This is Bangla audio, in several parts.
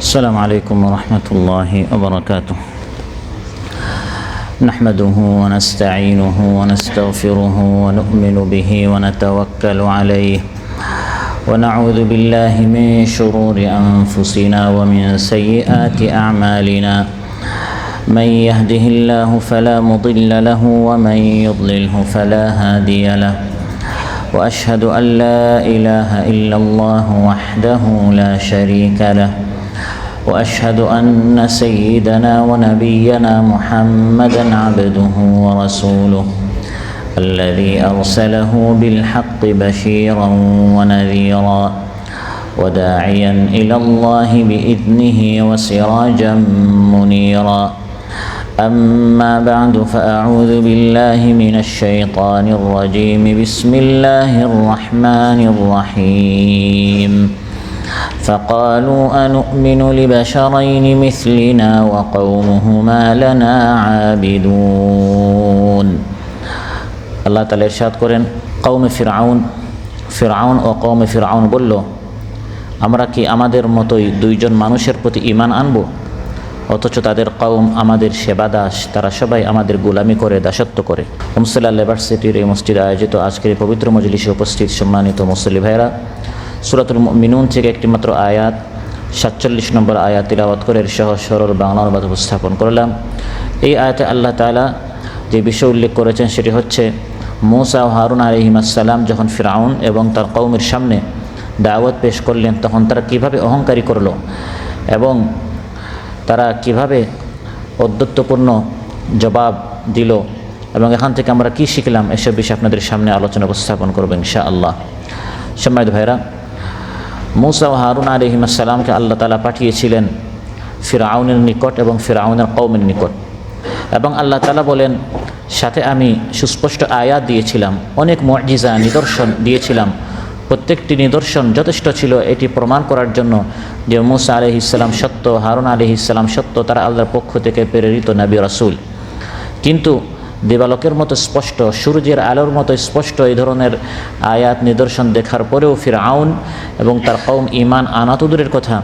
السلام عليكم ورحمة الله وبركاته. نحمده ونستعينه ونستغفره ونؤمن به ونتوكل عليه ونعوذ بالله من شرور أنفسنا ومن سيئات أعمالنا. من يهده الله فلا مضل له ومن يضلله فلا هادي له. وأشهد أن لا إله إلا الله وحده لا شريك له. وأشهد أن سيدنا ونبينا محمدًا عبده ورسوله الذي أرسله بالحق بشيرًا ونذيرًا وداعيًا إلى الله بإذنه وسراجًا منيرًا. أما بعد فأعوذ بالله من الشيطان الرجيم. بسم الله الرحمن الرحيم. فقالوا أنؤمن لبشرين مثلنا وقومهما لنا عابدون. আল্লাহ তাআলা ইরশাদ করেন, কওমে ফিরআউন ও কওমে ফিরআউন বলল, আমরা কি আমাদের মতোই দুইজন মানুষের প্রতি ঈমান আনব, অথচ তাদের কওম আমাদের সেবাদাস, তারা সবাই আমাদের গোলামি করে, দাসত্ব করে। উমসাল্লাহ ইউনিভার্সিটির এই মসজিদে আয়োজিত আজকের এই পবিত্র মজলিসে উপস্থিত সম্মানিত মুসল্লি ভাইরা, সূরাতুল মুমিনুন থেকে একটি মাত্র আয়াত ৪৭ নম্বর আয়াত তিলাওয়াত করে সহজ সরল বাংলা অনুবাদ উপস্থাপন করলাম। এই আয়াতে আল্লাহ তাআলা যে বিষয় উল্লেখ করেছেন সেটি হচ্ছে, মূসা ও হারুন আলাইহিসসালাম যখন ফিরআউন এবং তার কওমের সামনে দাওয়াত পেশ করলেন, তখন তারা কিভাবে অহংকারী করলো এবং তারা কিভাবে ঔদ্ধত্যপূর্ণ জবাব দিল এবং এখান থেকে আমরা কি শিখলাম, এসব বিষয়ে আপনাদের সামনে আলোচনা উপস্থাপন করব ইনশাআল্লাহ। সম্মানিত ভাইরা, মূসা ও হারুন আলাইহিসসালামকে আল্লাহ তাআলা পাঠিয়েছিলেন ফিরআউনের নিকট এবং ফিরআউনের কওমের নিকট, এবং আল্লাহ তাআলা বলেন, সাথে আমি সুস্পষ্ট আয়াত দিয়েছিলাম, অনেক মুআজিজা নিদর্শন দিয়েছিলাম। প্রত্যেকটি নিদর্শন যথেষ্ট ছিল এটি প্রমাণ করার জন্য যে মূসা আলাইহিসসালাম সত্য, হারুন আলাইহিসসালাম সত্য, তারা আল্লাহর পক্ষ থেকে প্রেরিত নবী রাসূল। কিন্তু দিবালোকের মতো স্পষ্ট, সূর্যের আলোর মতো স্পষ্ট এই ধরনের আয়াত নিদর্শন দেখার পরেও ফিরআউন এবং তার কওম ঈমান আনা তো দূরের কথা,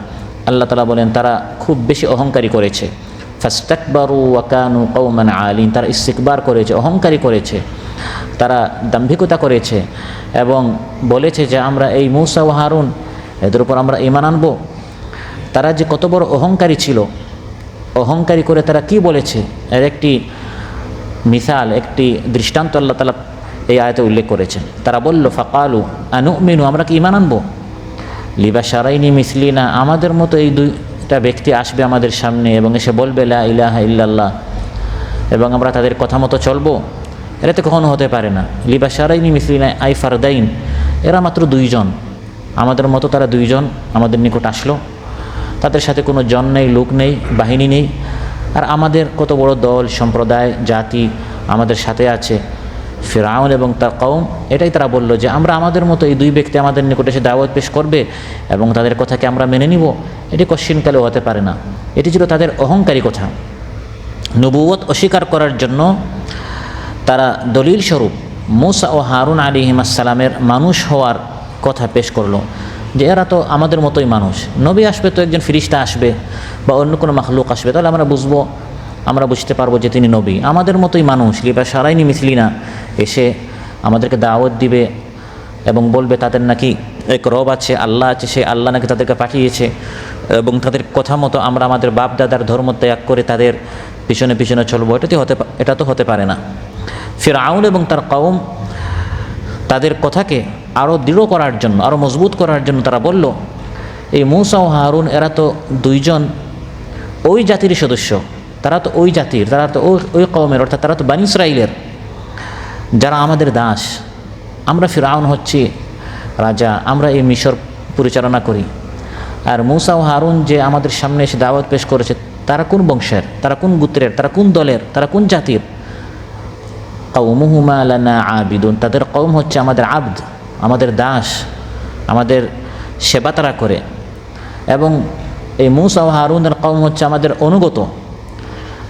আল্লাহ তাআলা বলেন তারা খুব বেশি অহংকারী করেছে। ফাস্তাকবারু ওয়া কানু কওমান আলিন, তারা ইস্তিকবার করেছে, অহংকারী করেছে, তারা দাম্ভিকতা করেছে এবং বলেছে যে আমরা এই মূসা ও হারুন এদের উপর আমরা ঈমান আনব। তারা যে কত বড় অহংকারী ছিল, অহংকারী করে তারা কি বলেছে এর একটি মিসাল, একটি দৃষ্টান্ত আল্লাহ তাআলা এই আয়াতে উল্লেখ করেছেন। তারা বলল, ফাকালু আনুমিনু, আমরা কি ঈমান আনব, লিবাশারাইনি মিসলিনা, আমাদের মতো এই দুইটা ব্যক্তি আসবে আমাদের সামনে এবং এসে বলবে লা ইলাহা ইল্লাল্লাহ, এবং আমরা তাদের কথা মতো চলবো। এরা তো কখনো হতে পারে না। লিবাশারাইনি মিসলিনা আই ফারদাইন, এরা মাত্র দুইজন, আমাদের মতো তারা দুইজন আমাদের নিকট আসলো, তাদের সাথে কোনো জন নেই, লোক নেই, বাহিনী নেই, আর আমাদের কত বড় দল, সম্প্রদায়, জাতি আমাদের সাথে আছে। ফিরআউন এবং তার কওম এটাই তারা বলল যে আমরা আমাদের মতো এই দুই ব্যক্তি আমাদের নিকট এসে দাওয়াত পেশ করবে এবং তাদের কথাকে আমরা মেনে নিব, এটি কশ্চিনকালেও হতে পারে না। এটি ছিল তাদের অহংকারী কথা। নবুয়ত অস্বীকার করার জন্য তারা দলিল স্বরূপ মূসা ও হারুন আলাইহিসসালামের মানুষ হওয়ার কথা পেশ করলো, যে এরা তো আমাদের মতোই মানুষ, নবী আসবে তো একজন ফিরিস্তা আসবে বা অন্য কোনো মাখলুক আসবে, তাহলে আমরা বুঝতে পারবো যে তিনি নবী। আমাদের মতোই মানুষ, লিবাশারাইনি মিসলিনা, এসে আমাদেরকে দাওয়াত দিবে এবং বলবে তাদের নাকি এক রব আছে, আল্লাহ আছে, সে আল্লাহ নাকি তাদেরকে পাঠিয়েছে এবং তাদের কথা মতো আমরা আমাদের বাপ দাদার ধর্ম ত্যাগ করে তাদের পিছনে পিছনে চলবো, এটা তো হতে পারে না। ফিরআউন এবং তার কওম তাদের কথাকে আরও দৃঢ় করার জন্য, আরও মজবুত করার জন্য তারা বলল, এই মূসা ও হারুন এরা তো দুইজন ওই জাতির সদস্য, তারা তো ওই জাতির, তারা তো ওই কওমের, অর্থাৎ তারা তো বনী ইসরাঈলের, যারা আমাদের দাস। আমরা ফিরআউন হচ্ছি রাজা, আমরা এই মিশর পরিচালনা করি, আর মূসা ও হারুন যে আমাদের সামনে এসে দাওয়াত পেশ করেছে তারা কোন বংশের, তারা কোন গোত্রের, তারা কোন দলের, তারা কোন জাতির। কওমুহুমা লানা আবিদুন, তাদের কওম হচ্ছে আমাদের আবদ, আমাদের দাস, আমাদের সেবা তারা করে, এবং এই মূসা ও হারুনের কওম হচ্ছে আমাদের অনুগত,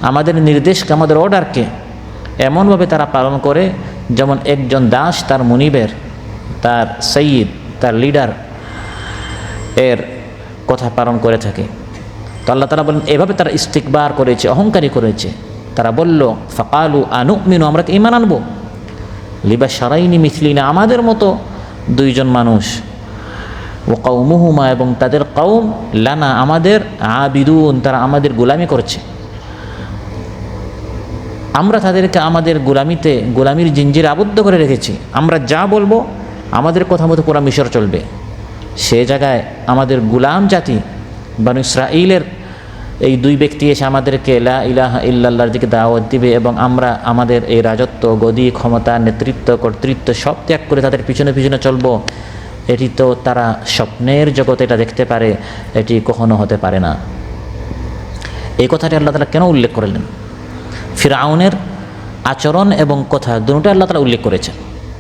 আমাদের নির্দেশকে, আমাদের অর্ডারকে এমনভাবে তারা পালন করে যেমন একজন দাস তার মুনিবের, তার সৈয়দ, তার লিডার এর কথা পালন করে থাকে। তো আল্লাহ তাআলা বলেন এভাবে তারা ইস্তিকবার করেছে, অহংকারী করেছে। তারা বলল ফাকালু আনুমিনু, আমরা কি ঈমান আনবো, লিবাশারাইনি মিথলিনা, আমাদের মতো দুইজন মানুষ, ও কওমুহুমা, এবং তাদের কওম, লানা, আমাদের, আবিদুন, তারা আমাদের গোলামি করছে। আমরা তাদেরকে আমাদের গোলামির জিঞ্জিরে আবদ্ধ করে রেখেছি। আমরা যা বলবো আমাদের কথা মতো পুরা মিশর চলবে। সে জায়গায় আমাদের গোলাম জাতি বনু ইসরাঈলের এই দুই ব্যক্তি এসে আমাদেরকে লা ইলাহা ইল্লাল্লাহর দিকে দাওয়াত দিবে এবং আমরা আমাদের এই রাজত্ব, গদি, ক্ষমতা, নেতৃত্ব, কর্তৃত্ব সব ত্যাগ করে তাদের পিছনে পিছনে চলবো, এটি তো তারা স্বপ্নের জগতে এটা দেখতে পারে, এটি কখনো হতে পারে না। এই কথাটি আল্লাহ তাআলা কেন উল্লেখ করলেন? ফিরআউনের আচরণ এবং কথা দুটোই আল্লাহ তাআলা উল্লেখ করেছেন।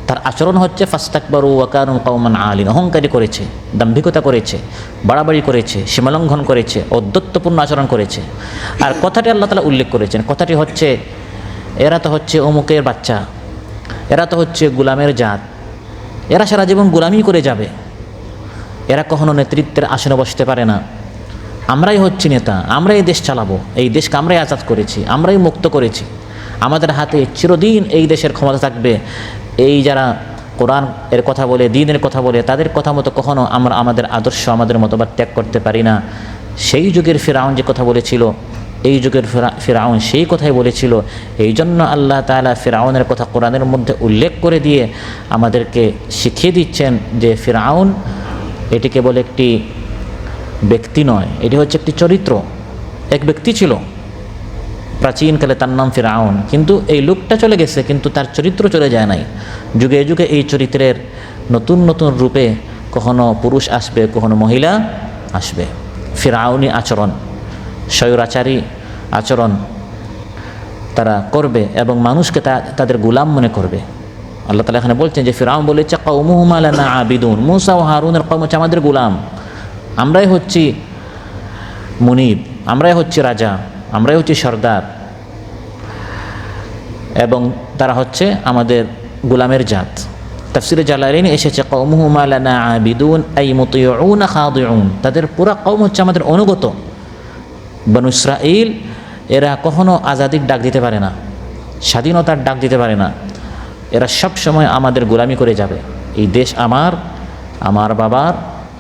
তার আচরণ হচ্ছে ফাস্তাকবারু ওয়া কানু কওমান আলিন, অহংকারী করেছে, দাম্ভিকতা করেছে, বাড়াবাড়ি করেছে, সীমালঙ্ঘন করেছে, অদ্যত্বপূর্ণ আচরণ করেছে। আর কথাটি আল্লাহ তাআলা উল্লেখ করেছেন, কথাটি হচ্ছে এরা তো হচ্ছে অমুকের বাচ্চা, এরা তো হচ্ছে গোলামের জাত, এরা সারা জীবন গোলামি করে যাবে, এরা কখনো নেতৃত্বের আসনে বসতে পারে না, আমরাই হচ্ছি নেতা, আমরাই দেশ চালাবো, এই দেশকে আমরাই আজাদ করেছি, আমরাই মুক্ত করেছি, আমাদের হাতে চিরদিন এই দেশের ক্ষমতা থাকবে। এই যারা কোরআন এর কথা বলে, দ্বীনের কথা বলে, তাদের কথা মতো কখনো আমরা আমাদের আদর্শ, আমাদের মতবাদ ত্যাগ করতে পারি না। সেই যুগের ফিরআউন যে কথা বলেছিল, এই যুগের ফিরআউন সেই কথাই বলেছিল। এই জন্য আল্লাহ তাআলা ফিরআউনের কথা কোরআনের মধ্যে উল্লেখ করে দিয়ে আমাদেরকে শিখিয়ে দিচ্ছেন যে ফিরআউন এটি কেবল একটি ব্যক্তি নয়, এটি হচ্ছে একটি চরিত্র। এক ব্যক্তি ছিল প্রাচীনকালে, তার নাম ফিরআউন, কিন্তু এই লোকটা চলে গেছে কিন্তু তার চরিত্র চলে যায় নাই। যুগে যুগে এই চরিত্রের নতুন নতুন রূপে কখনো পুরুষ আসবে, কখনো মহিলা আসবে। ফিরআউনি আচরণ, স্বৈরাচারী আচরণ তারা করবে এবং মানুষকে তাদের গোলাম মনে করবে। আল্লাহ তাআলা এখানে বলছেন যে ফিরআউন বলেছে কওমুহুমা লানা আবিদুন, মূসা ও হারুনের কওম হচ্ছে আমাদের গোলাম, আমরাই হচ্ছি মুনিব, আমরাই হচ্ছি রাজা, আমরাই হচ্ছি সর্দার, এবং তারা হচ্ছে আমাদের গোলামের জাত। তাফসিরে জালালাইনে এসেছে কওমুহুমা লানা আবিদুন আই মুতিউন খাদিউন, তাদের পুরা কওম হচ্ছে আমাদের অনুগত। বনু ইসরাঈল এরা কখনো আজাদির ডাক দিতে পারে না, স্বাধীনতার ডাক দিতে পারে না, এরা সব সময় আমাদের গোলামি করে যাবে। এই দেশ আমার, আমার বাবার,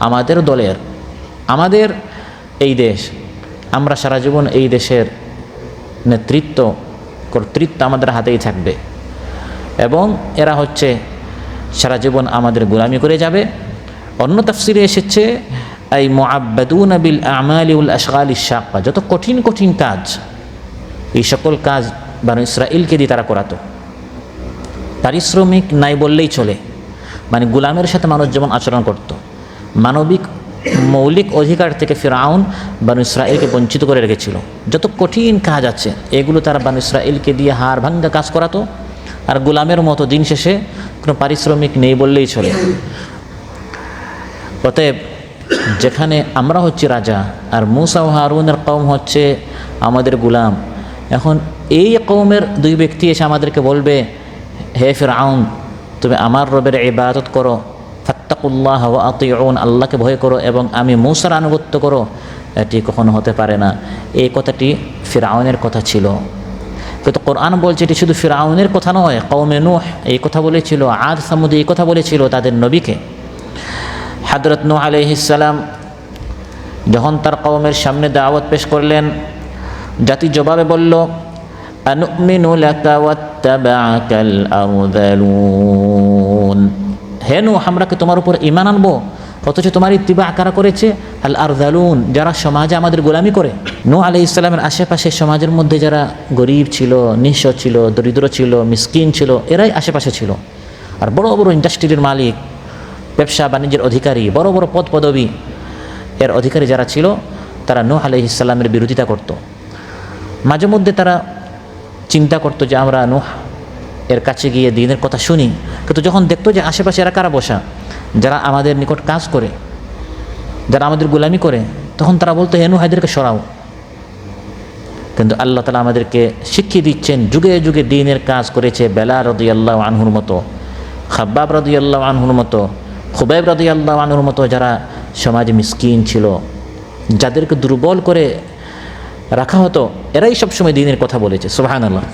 আমাদের দলের, আমাদের এই দেশ, আমরা সারা জীবন এই দেশের নেতৃত্ব, কর্তৃত্ব আমাদের হাতেই থাকবে, এবং এরা হচ্ছে সারা জীবন আমাদের গোলামি করে যাবে। অন্য তাফসিরে এসেছে এই মুআব্বাদুন বিল আমালি ওয়াল আশগাল আশ-শাক্কা, যত কঠিন কঠিন কাজ, এই সকল কাজ বনু ইসরাঈলকে দিয়ে তারা করাতো। পারিশ্রমিক নাই বললেই চলে, মানে গোলামের সাথে মানুষ যেমন আচরণ করত, মানবিক মৌলিক অধিকার থেকে ফিরআউন বনু ইসরাঈলকে বঞ্চিত করে রেখেছিল। যত কঠিন কাজ আছে এগুলো তারা বনু ইসরাঈলকে দিয়ে হাড় ভাঙ্গা কাজ করাতো, আর গোলামের মতো দিন শেষে কোনো পারিশ্রমিক নেই বললেই চলে। অতএব যেখানে আমরা হচ্ছি রাজা আর মূসা ও হারুনের কওম হচ্ছে আমাদের গোলাম, এখন এই কওমের দুই ব্যক্তি এসে আমাদেরকে বলবে হে ফিরআউন, তুমি আমার রবের ইবাদত করো, ফাত্তাকুল্লাহ ওয়া আতিউন, আল্লাহকে ভয় করো এবং আমি মূসার আনুগত্য করো, এটি কখনো হতে পারে না। এই কথাটি ফিরআউনের কথা ছিল, কিন্তু কোরআন বলছে এটি শুধু ফিরআউনের কথা নয়, কওমে নূহ এই কথা বলেছিল, আদ সামুদ এই কথা বলেছিল তাদের নবীকে। হযরত নূহ আলাইহিস সালাম যখন তার কওমের সামনে দাওয়াত পেশ করলেন, জাতি জবাবে বলল আনুমিনু লাকা ওয়াত্তাবাআকাল আরযালুন, হে নূহ আমরা কি তোমার উপর ঈমান আনবো অথচ তোমার ইত্তিবা কারা করেছে? আল আরযালুন, যারা সমাজে আমাদের গোলামি করে। নূহ আলাইহিস সালামের আশেপাশে সমাজের মধ্যে যারা গরিব ছিল, নিঃস্ব ছিল, দরিদ্র ছিল, মিসকিন ছিল, এরাই আশেপাশে ছিল। আর বড় বড় ইন্ডাস্ট্রির মালিক, ব্যবসা বাণিজ্যের অধিকারী, বড় বড় পদ পদবী এর অধিকারী যারা ছিল, তারা নূহ আলাইহিস সালামের বিরোধিতা করত। মাঝে মধ্যে তারা চিন্তা করতো যে আমরা নূহ এর কাছে গিয়ে দ্বীনের কথা শুনি, কিন্তু যখন দেখতো যে আশেপাশে এরা কারা বসা, যারা আমাদের নিকট কাজ করে, যারা আমাদের গোলামি করে, তখন তারা বলতো হে নূহ এদেরকে সরাও। কিন্তু আল্লাহ তাআলা আমাদেরকে শিখিয়ে দিচ্ছেন, যুগে যুগে দ্বীনের কাজ করেছে বেলাল রাদিয়াল্লাহু আনহুর মতো, খাব্বাব রাদিয়াল্লাহু আনহুর মতো, খুবাইব রাদিয়াল্লাহু আনহুর মতো, যারা সমাজে মিসকিন ছিল, যাদেরকে দুর্বল করে রাখা হতো, এরাই সবসময় দিনের কথা বলেছে। সুবহানাল্লাহ।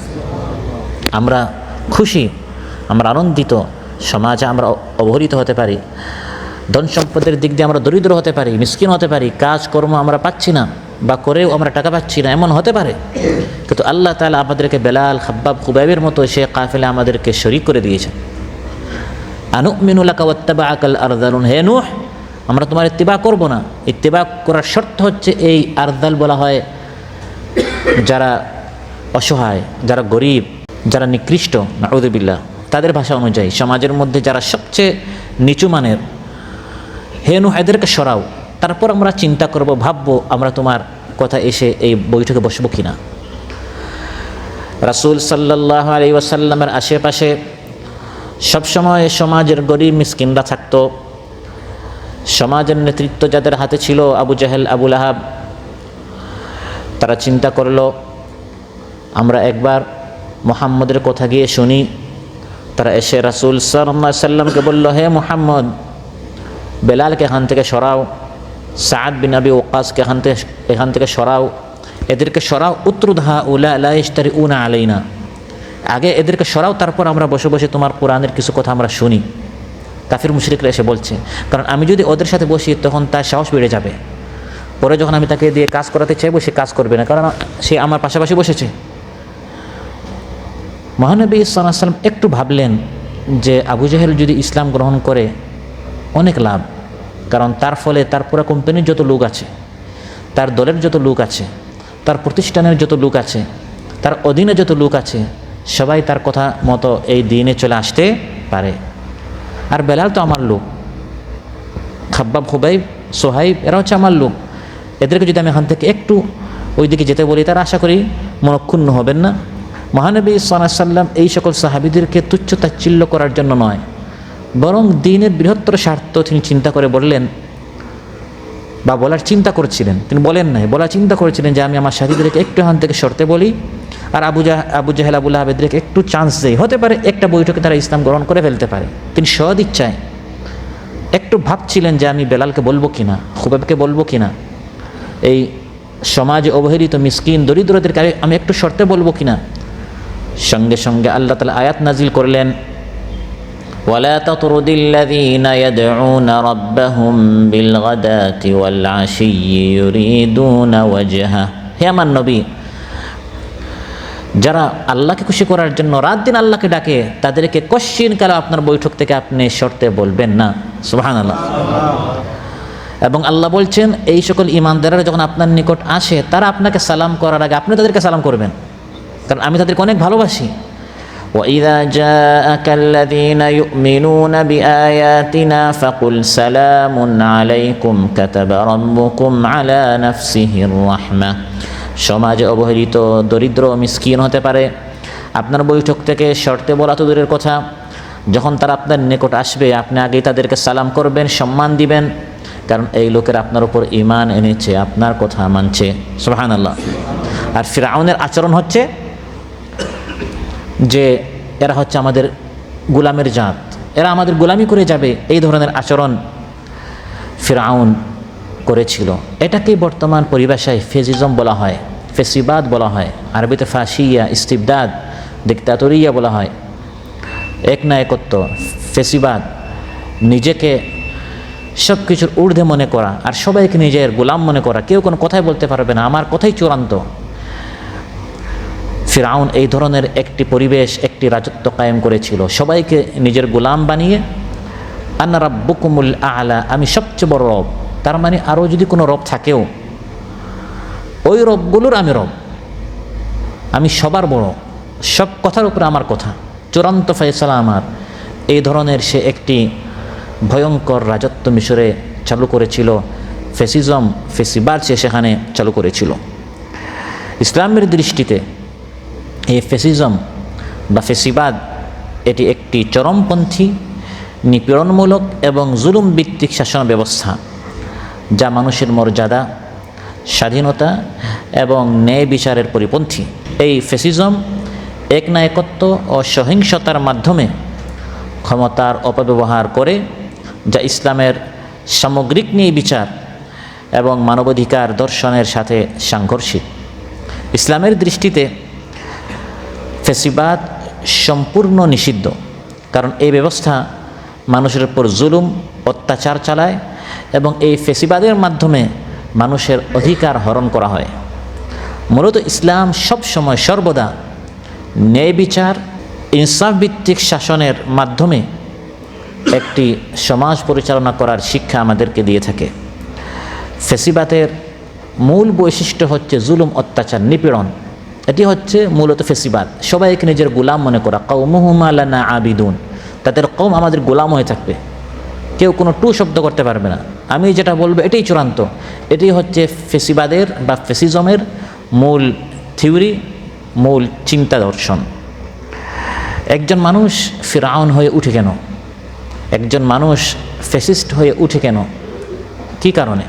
আমরা খুশি, আমরা আনন্দিত, সমাজে আমরা অবহেলিত হতে পারি, ধন সম্পদের দিক দিয়ে আমরা দরিদ্র হতে পারি, মিসকিন হতে পারি, কাজকর্ম আমরা পাচ্ছি না বা করেও আমরা টাকা পাচ্ছি না, এমন হতে পারে। কিন্তু আল্লাহ তাআলা আমাদেরকে বেলাল, খাব্বাব, খুবাইবের মতো সে কাফেলা আমাদেরকে শরীক করে দিয়েছেন। আনুমিনু লাকা ওয়াত্তাবাআকাল আরযালুন, হে নূহ, আমরা তোমার ইত্তিবা করব না। ইত্তিবা করার শর্ত হচ্ছে, এই আরযাল বলা হয় যারা অসহায়, যারা গরিব, যারা নিকৃষ্ট, নাউযুবিল্লাহ, তাদের ভাষা অনুযায়ী সমাজের মধ্যে যারা সবচেয়ে নিচু মানের, হে নূহ এদেরকে সরাও, তারপর আমরা চিন্তা করব, ভাববো আমরা তোমার কথা এসে এই বৈঠকে বসবো কিনা। রাসূল সাল্লাল্লাহু আলাইহি ওয়াসাল্লামের আশেপাশে সবসময় সমাজের গরিব মিসকিনরা থাকতো। সমাজের নেতৃত্ব যাদের হাতে ছিল, আবু জাহেল, আবু লাহাব, তারা চিন্তা করলো আমরা একবার মুহাম্মদের কথা গিয়ে শুনি। তারা এসে রাসূল সাল্লাল্লাহু আলাইহি ওয়াসাল্লামকে বলল, হে মুহাম্মদ, বেলালকে এখান থেকে সরাও, সাদ বিন আবি ওয়াক্কাসকে এখান থেকে সরাও, এদেরকে সরাও। উতরুদহা উলা লা ইশতারিউনা আলাইনা, আগে এদেরকে সরাও, তারপর আমরা বসে বসে তোমার কোরআনের কিছু কথা আমরা শুনি। কাফির মুশরিকরা এসে বলছে, কারণ আমি যদি ওদের সাথে বসি তখন তার সাহস বেড়ে যাবে, পরে যখন আমি তাকে দিয়ে কাজ করাতে চাইবো সে কাজ করবে না, কারণ সে আমার পাশাপাশি বসেছে। মহানবী সাল্লাল্লাহু আলাইহি ওয়াসাল্লাম একটু ভাবলেন যে আবু জাহেল যদি ইসলাম গ্রহণ করে অনেক লাভ, কারণ তার ফলে তার পুরো কোম্পানির যত লোক আছে, তার দলের যত লোক আছে, তার প্রতিষ্ঠানের যত লোক আছে, তার অধীনে যত লোক আছে, সবাই তার কথা মতো এই দিনে চলে আসতে পারে। আর বেলাল তো আমার লোক, খাব্বাব, খুবাইব, সোহাইব, এরা হচ্ছে আমার লোক। এদেরকে যদি আমি এখান থেকে একটু ওই দিকে যেতে বলি, তারা আশা করি মনক্ষুণ্ণ হবেন না। মহানবী সাল্লাল্লাহু আলাইহি ওয়াসাল্লাম এই সকল সাহাবীদেরকে তুচ্ছ তাচ্ছিল্য করার জন্য নয়, বরং দ্বীনের বৃহত্তর স্বার্থ তিনি চিন্তা করে বললেন, বা বলার চিন্তা করছিলেন, তিনি বলেন নাই, বলার চিন্তা করেছিলেন যে আমি আমার সাথীদেরকে একটু এখান থেকে সরতে বলি, আর আবু জাহেল, আবু লাহাব এদেরকে একটু চান্স দেই, হতে পারে একটা বৈঠকে তারা ইসলাম গ্রহণ করে ফেলতে পারে। তিনি সদ ইচ্ছায় একটু ভাবছিলেন যে আমি বেলালকে বলবো কিনা, খুবাইবকে বলবো কিনা, এই সমাজে অবহেলিত মিসকিন দরিদ্রদেরকে আমি একটু শর্তে বলবো কিনা। সঙ্গে সঙ্গে আল্লাহ তাআলা আয়াত নাজিল করলেন, ওয়ালা তাতরুদিল্লাযীনা ইয়াদউনা রাব্বাহুম বিলগাদাতি ওয়াল আশিয়্যি ইউরিদুনা ওয়াজহা, হে আমার নবী, যারা আল্লাহকে খুশি করার জন্য রাত দিন আল্লাহকে ডাকে, তাদেরকে কশ্চিন কালে আপনার বৈঠক থেকে আপনি শর্তে বলবেন না। সুবহানাল্লাহ। এবং আল্লাহ বলছেন, এই সকল ঈমানদাররা যখন আপনার নিকট আসে, তারা আপনাকে সালাম করার আগে আপনি তাদেরকে সালাম করবেন, কারণ আমি তাদেরকে অনেক ভালোবাসি। وَإِذَا جَاءَكَ الَّذِينَ يُؤْمِنُونَ بِآيَاتِنَا فَقُلْ سَلَامٌ عَلَيْكُمْ كَتَبَ رَبُّكُمْ عَلَى نَفْسِهِ الرَّحْمَةَ। সমাজে অবহেলিত দরিদ্র মিসকিন হতে পারে, আপনার বৈঠক থেকে শর্তে বলা তো দূরের কথা, যখন তারা আপনার নিকট আসবে আপনি আগেই তাদেরকে সালাম করবেন, সম্মান দিবেন, কারণ এই লোকের আপনার উপর ঈমান এনেছে, আপনার কথা মানছে। সুবহানাল্লাহ। আর ফিরআউনের আচরণ হচ্ছে যে এরা হচ্ছে আমাদের গোলামের জাত, এরা আমাদের গোলামি করে যাবে, এই ধরনের আচরণ ফিরআউন করেছিল। এটাকেই বর্তমান পরিভাষায় ফেসিজম বলা হয়, ফেসিবাদ বলা হয়, আরবিতে ফাশিয়া, ইস্তিবদাদ, ডিক্টাটোরিয়া বলা হয়। এক না একত্ব, ফেসিবাদ, নিজেকে সব কিছুর ঊর্ধ্বে মনে করা আর সবাইকে নিজের গোলাম মনে করা, কেউ কোনো কথাই বলতে পারবে না, আমার কথাই চূড়ান্ত। ফিরআউন এই ধরনের একটি পরিবেশ, একটি রাজত্ব কায়েম করেছিল, সবাইকে নিজের গোলাম বানিয়ে, আনা রাব্বুকুমুল আ'লা, আমি সবচেয়ে বড় রব। তার মানে আরও যদি কোনো রব থাকেও, ওই রবগুলোর আমি রব, আমি সবার বড়, সব কথার উপরে আমার কথা, চূড়ান্ত ফয়সালা আমার। এই ধরনের সে একটি ভয়ঙ্কর রাজত্ব মিশরে চালু করেছিল, ফেসিজম, ফেসিবাদ সে সেখানে চালু করেছিল। ইসলামের দৃষ্টিতে এই ফেসিজম বা ফেসিবাদ এটি একটি চরমপন্থী, নিপীড়নমূলক এবং জুলুম ভিত্তিক শাসন ব্যবস্থা, যা মানুষের মর্যাদা, স্বাধীনতা এবং ন্যায় বিচারের পরিপন্থী। এই ফেসিজম এক না একত্ব ও সহিংসতার মাধ্যমে ক্ষমতার অপব্যবহার করে, যা ইসলামের সামগ্রিক ন্যায় বিচার এবং মানবাধিকার দর্শনের সাথে সাংঘর্ষিক। ইসলামের দৃষ্টিতে ফেসিবাদ সম্পূর্ণ নিষিদ্ধ, কারণ এই ব্যবস্থা মানুষের উপর জুলুম অত্যাচার চালায় এবং এই ফেসিবাদের মাধ্যমে মানুষের অধিকার হরণ করা হয়। মূলত ইসলাম সবসময় সর্বদা ন্যায় বিচার ইনসাফ ভিত্তিক শাসনের মাধ্যমে একটি সমাজ পরিচালনা করার শিক্ষা আমাদেরকে দিয়ে থাকে। ফেসিবাদের মূল বৈশিষ্ট্য হচ্ছে জুলুম, অত্যাচার, নিপীড়ন। এটি হচ্ছে মূলত ফেসিবাদ। সবাইকে নিজের গোলাম মনে করা, কওমুহুম লানা আবিদুন, তাদের কওম আমাদের গোলাম হয়ে থাকবে, কেউ কোনো টু শব্দ করতে পারবে না, আমি যেটা বলবো এটাই চূড়ান্ত। এটি হচ্ছে ফেসিবাদের বা ফেসিজমের মূল থিওরি, মূল চিন্তা দর্শন। একজন মানুষ ফিরআউন হয়ে উঠে কেন? একজন মানুষ ফেসিস্ট হয়ে উঠে কেন? কি কারণে?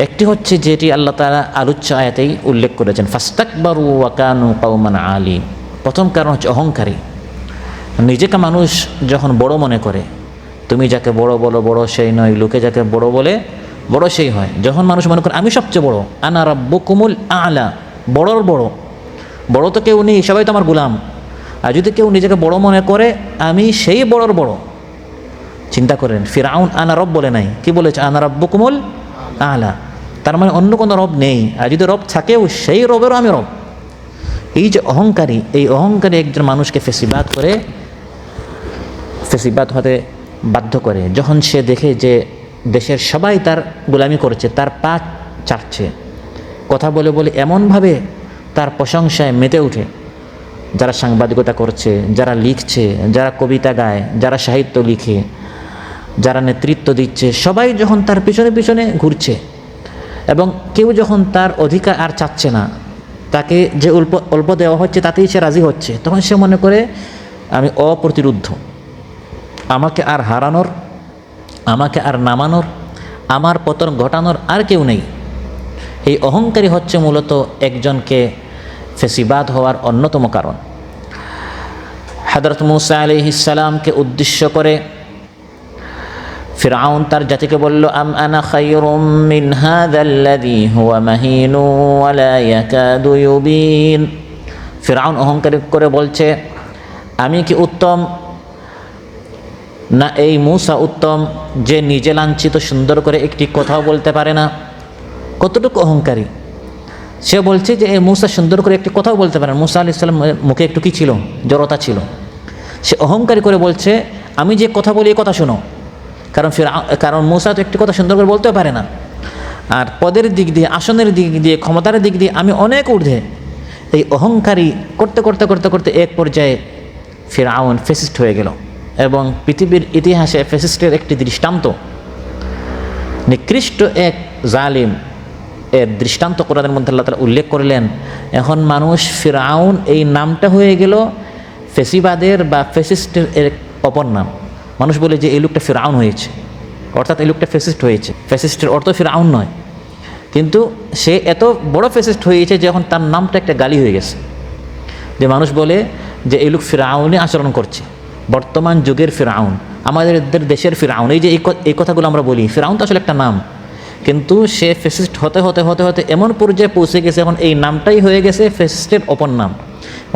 একটি হচ্ছে যেটি আল্লাহ তাআলা আলোচ্য আয়াতেই উল্লেখ করেছেন, ফাস্তাকবারু ওয়া কানু কওমান আলীম। প্রথম কারণ হচ্ছে অহংকারী। নিজেকে মানুষ যখন বড় মনে করে, তুমি যাকে বড় বলো বড় সেই নয়, লোকে যাকে বড় বলে বড় সেই হয়। যখন মানুষ মনে করে আমি সবচেয়ে বড়, আনা রাব্বুকুমুল আ'লা, বড়র বড়, বড় তো কেউ নেই, সবাই তো আমার গোলাম। আর যদি কেউ নিজেকে বড় মনে করে আমি সেই বড়র বড়, চিন্তা করেন ফিরআউন আনা রব বলে নাই, কি বলেছে? আনা রাব্বুকুমুল আ'লা। তার মানে অন্য কোনো রব নেই, আর যদি রব থাকেও সেই রবেরও আমি রব। এই যে অহংকারী, এই অহংকারী একজন মানুষকে ফেসিবাদ হতে বাধ্য করে। যখন সে দেখে যে দেশের সবাই তার গোলামি করছে, তার পা চাটছে, কথা বলে বলে এমনভাবে তার প্রশংসায় মেতে ওঠে, যারা সাংবাদিকতা করছে, যারা লিখছে, যারা কবিতা গায়, যারা সাহিত্য লিখে, যারা নেতৃত্ব দিচ্ছে, সবাই যখন তার পিছনে পিছনে ঘুরছে এবং কেউ যখন তার অধিকার আর চাচ্ছে না, তাকে যে অল্প দেওয়া হচ্ছে তাতেই সে রাজি হচ্ছে, তখন সে মনে করে আমি অপ্রতিরুদ্ধ, আমাকে আর হারানোর, আমাকে আর নামানোর, আমার পতন ঘটানোর আর কেউ নেই। এই অহংকারী হচ্ছে মূলত একজনকে ফেসিবাদ হওয়ার অন্যতম কারণ। হযরত মূসা আলাইহিস সালামকে উদ্দেশ্য করে ফিরআউন তার জাতিকে বলল, আম আনা খায়রুম মিন হাযাল্লাযী হুয়া মাহিনু ওয়া লা ইয়াকাদু ইউবিন। ফিরআউন অহংকার করে বলছে, আমি কি উত্তম না এই মূসা উত্তম, যে নিজে লাঞ্ছিত, সুন্দর করে একটি কথাও বলতে পারে না? কতটুকু অহংকারী! সে বলছে যে এই মূসা সুন্দর করে একটি কথাও বলতে পারে না। মূসা আলাইহিস সালাম মুখে একটু কি ছিল? জড়তা ছিল। সে অহংকারী করে বলছে আমি যে কথা বলি এই কথা শোনো, কারণ মূসা তো একটি কথা সুন্দর করে বলতেও পারে না, আর পদের দিক দিয়ে, আসনের দিক দিয়ে, ক্ষমতার দিক দিয়ে আমি অনেক ঊর্ধ্বে। এই অহংকারী করতে করতে করতে করতে এক পর্যায়ে ফিরআউন ফেসিস্ট হয়ে গেল এবং পৃথিবীর ইতিহাসে ফেসিস্টের একটি দৃষ্টান্ত, নিকৃষ্ট এক জালিম এর দৃষ্টান্ত কোরআনের মধ্যে আল্লাহ তাআলা উল্লেখ করলেন। এখন মানুষ ফিরআউন এই নামটা হয়ে গেল ফেসিবাদের বা ফেসিস্টের এক অপর নাম। মানুষ বলে যে এই লোকটা ফিরআউন হয়েছে, অর্থাৎ এই লোকটা ফেসিস্ট হয়েছে। ফেসিস্টের অর্থ ফিরআউন নয়, কিন্তু সে এত বড় ফেসিস্ট হয়েছে যে এখন তার নামটা একটা গালি হয়ে গেছে, যে মানুষ বলে যে এই লোক ফিরআউনই আচরণ করছে। বর্তমান যুগের ফিরআউন, আমাদের দেশের ফিরআউন, এই যে এই কথাগুলো আমরা বলি, ফিরআউন তো আসলে একটা নাম, কিন্তু সে ফেসিস্ট হতে হতে হতে হতে এমন পর্যায়ে পৌঁছে গেছে এখন এই নামটাই হয়ে গেছে ফেসিস্টের অপর নাম।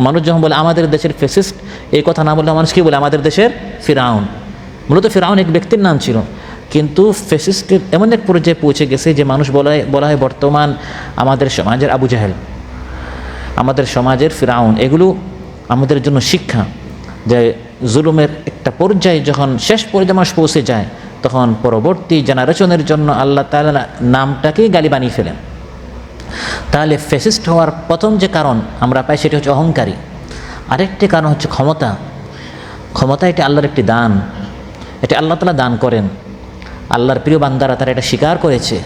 মানুষ যখন বলে আমাদের দেশের ফেসিস্ট, এই কথা না বলে মানুষ কি বলে? আমাদের দেশের ফিরআউন। মূলত ফিরআউন এক ব্যক্তির নাম ছিল, কিন্তু ফেসিস্টের এমন এক পর্যায়ে পৌঁছে গেছে যে মানুষ বলা হয় বর্তমান আমাদের সমাজের আবু জাহেল, আমাদের সমাজের ফিরআউন। এগুলো আমাদের জন্য শিক্ষা যে জুলুমের একটা পর্যায়ে যখন শেষ পর্যায়ে মানুষ পৌঁছে যায়, তখন পরবর্তী জেনারেশনের জন্য আল্লাহ তাআলা নামটাকেই গালি বানিয়ে ফেলেন। তাহলে ফেসিস্ট হওয়ার প্রথম যে কারণ আমরা পাই সেটি হচ্ছে অহংকারী। আরেকটি কারণ হচ্ছে ক্ষমতা। ক্ষমতা এটি আল্লাহর একটি দান, এটি আল্লাহ তাআলা দান করেন। আল্লাহর প্রিয় বান্দারা তারা এটা স্বীকার করেছে।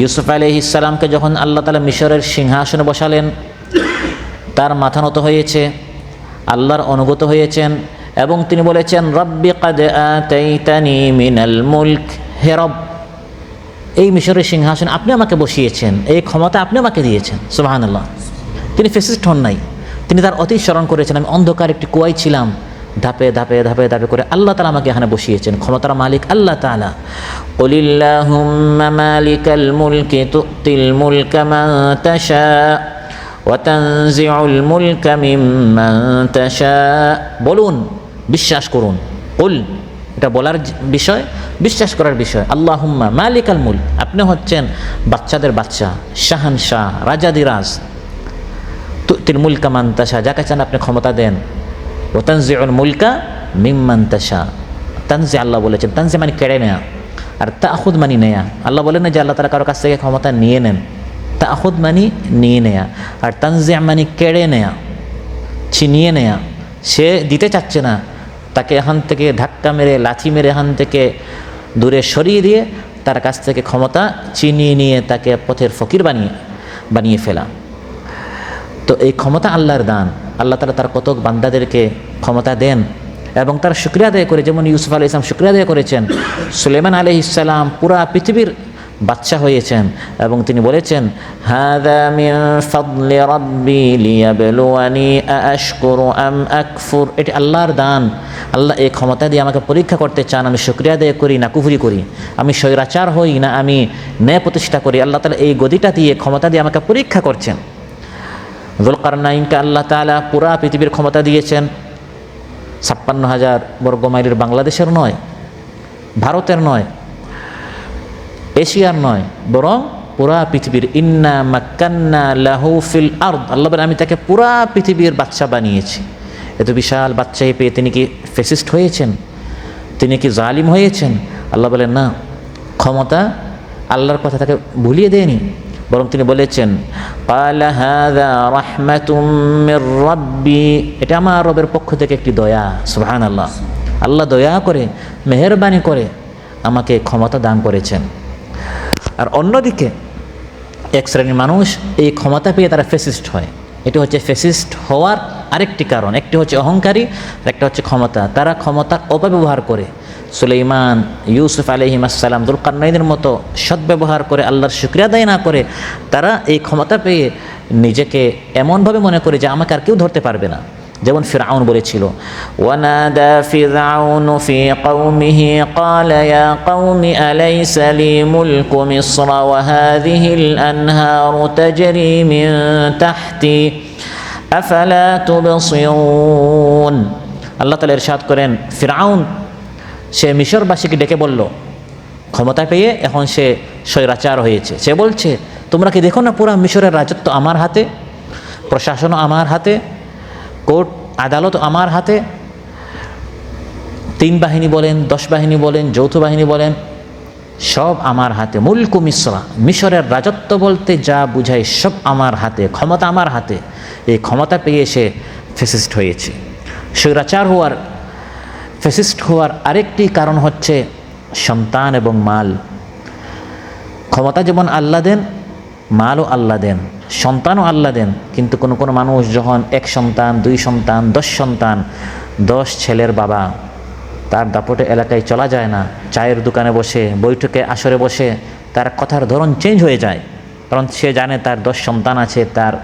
ইউসুফ আলাইহিস সালামকে যখন আল্লাহ তাআলা মিশরের সিংহাসনে বসালেন, তার মাথা নত হয়েছে, আল্লাহর অনুগত হয়েছেন এবং তিনি বলেছেন রব্বি কাদ আতাইতানি মিনাল মুলক, হে রব, এই মিশরের সিংহাসনে আপনি আমাকে বসিয়েছেন, এই ক্ষমতা আপনি আমাকে দিয়েছেন। সুবহানাল্লাহ। তিনি ফেসিস্ট হন নাই, তিনি তার অতীত স্মরণ করেছেন। আমি অন্ধকার একটি কুয়ায় ছিলাম, ধাপে ধাপে ধাপে ধাপে করে আল্লাহ তাআলা আমাকে এখানে বসিয়েছেন। ক্ষমতার মালিক আল্লাহ তাআলা। কুলিল্লাহুম্মা মালিকাল মুলকি তুতিল মুলকা মান তাশা ওয়া তানজিউল মুলকা মিম্মান তাশা। বলুন, বিশ্বাস করুন। কুল, এটা বলার বিষয়, বিশ্বাস করার বিষয়। আল্লাহুম্মা মালিকাল মুলক, আপনি হচ্ছেন বাচ্চাদের বাচ্চা, শাহানশাহ, রাজাদিরাজ। তুতিল মুলকা মান তাশা, যাকে চান আপনি ক্ষমতা দেন। ও তানজিউল মুলকা মিম্মান তাশা। তানজি আল্লাহ বলেছেন, তানজি মানে কেড়ে নেয়া, আর তাখুদ মানে নেয়া। আল্লাহ বলেন না যে আল্লাহ তাআলা কারো কাছ থেকে ক্ষমতা নিয়ে নেন, তাখুদ মানে নিয়ে নেয়া, আর তানজি মানে কেড়ে নেয়া, ছিনিয়ে নেয়া। সে দিতে চাচ্ছে না, তাকে এখান থেকে ধাক্কা মেরে, লাথি মেরে এখান থেকে দূরে সরিয়ে দিয়ে তার কাছ থেকে ক্ষমতা ছিনিয়ে নিয়ে তাকে পথের ফকির বানিয়ে ফেলা। তো এই ক্ষমতা আল্লাহর দান। আল্লাহ তাআলা তার কতক বান্দাদেরকে ক্ষমতা দেন এবং তার শুকরিয়া আদায় করে, যেমন ইউসুফ আলাইহিস সালাম শুকরিয়া আদায় করেছেন। সুলাইমান আলাইহিস সালাম পুরা পৃথিবীর বাদশা হয়েছেন এবং তিনি বলেছেন, হাযা মিন ফাদলি রাব্বি লিয়াবলুয়ানি আশকুরু আম আকফুর। এটি আল্লাহর দান। আল্লাহ এই ক্ষমতা দিয়ে আমাকে পরীক্ষা করতে চান, আমি শুকরিয়া আদায় করি না কুফরি করি, আমি স্বৈরাচার হই না আমি ন্যায় প্রতিষ্ঠা করি। আল্লাহ তাআলা এই গদিটা দিয়ে, ক্ষমতা দিয়ে আমাকে পরীক্ষা করছেন। যুলকারনাইনকে আল্লাহ তাআলা পুরা পৃথিবীর ক্ষমতা দিয়েছেন। 56,000 বর্গ মাইলের বাংলাদেশের নয়, ভারতের নয়, এশিয়ার নয়, বরং পুরা পৃথিবীর। ইন্না মাক্কান্না লাহু ফিল আরদ, আল্লাহ বলেন আমি তাকে পুরা পৃথিবীর বাদশা বানিয়েছি। এত বিশাল বাদশাহী পেয়ে তিনি কি ফ্যাসিস্ট হয়েছেন? তিনি কি জালিম হয়েছেন? আল্লাহ বলেন না, ক্ষমতা আল্লাহর কথা তাকে ভুলিয়ে দেয়নি, বরং তিনি বলেছেন ক্বালা হাযা রাহমাতুম মির রাব্বি, এটা আমার রবের পক্ষ থেকে একটি দয়া। সুবহানাল্লাহ, আল্লাহ দয়া করে, মেহেরবানি করে আমাকে ক্ষমতা দান করেছেন। আর অন্যদিকে এক শ্রেণীর মানুষ এই ক্ষমতা পেয়ে তারা ফ্যাসিস্ট হয়। এটি হচ্ছে ফ্যাসিস্ট হওয়ার আরেকটি কারণ। একটি হচ্ছে অহংকারী, আর একটা হচ্ছে ক্ষমতা। তারা ক্ষমতার অপব্যবহার করে। সুলাইমান, ইউসুফ আলাইহিস সালাম, যুলকারনাইনের মতো সদ্ব্যবহার করে, আল্লাহর শুকরিয়া আদায় না করে তারা এই ক্ষমতা পেয়ে নিজেকে এমনভাবে মনে করে যে আমাকে আর কেউ ধরতে পারবে না। যেমন ফিরআউন বলেছিল, ওয়ানাদা ফিরআউনু ফি কওমিহি ক্বালা ইয়া কওমি আলাইসা লি মুলকু মিসর ওয়া হাযিহিল আনহারু তাজরি মিন তাহতি আফালা তুবসিরুন। আল্লাহ তাআলা ইরশাদ করেন, ফিরআউন সে মিশরবাসীকে ডেকে বলল, ক্ষমতা পেয়ে এখন সে স্বৈরাচার হয়েছে। সে বলছে, তোমরা কি দেখো না পুরা মিশরের রাজত্ব আমার হাতে, প্রশাসনও আমার হাতে, কোর্ট আদালত আমার হাতে, 3 বাহিনী বলেন, 10 বাহিনী বলেন, যৌথ বাহিনী বলেন, সব আমার হাতে। মুলকু মিসরা, মিশরের রাজত্ব বলতে যা বুঝায় সব আমার হাতে, ক্ষমতা আমার হাতে। এই ক্ষমতা পেয়ে সে ফ্যাসিস্ট হয়েছে। স্বৈরাচার হওয়ার, ফ্যাসিস্ট হওয়ার আরেকটি কারণ হচ্ছে সন্তান এবং মাল। ক্ষমতা যেমন আল্লাহ দেন, মালও আল্লাহ দেন, সন্তানও আল্লাহ দেন। কিন্তু কোনো কোনো মানুষ যখন 1 সন্তান, 2 সন্তান, 10 সন্তান, 10 ছেলের বাবা, তার দাপটে এলাকায় চলা যায় না। চায়ের দোকানে বসে, বৈঠকে আসরে বসে তার কথার ধরন চেঞ্জ হয়ে যায়, কারণ সে জানে তার 10 সন্তান আছে তার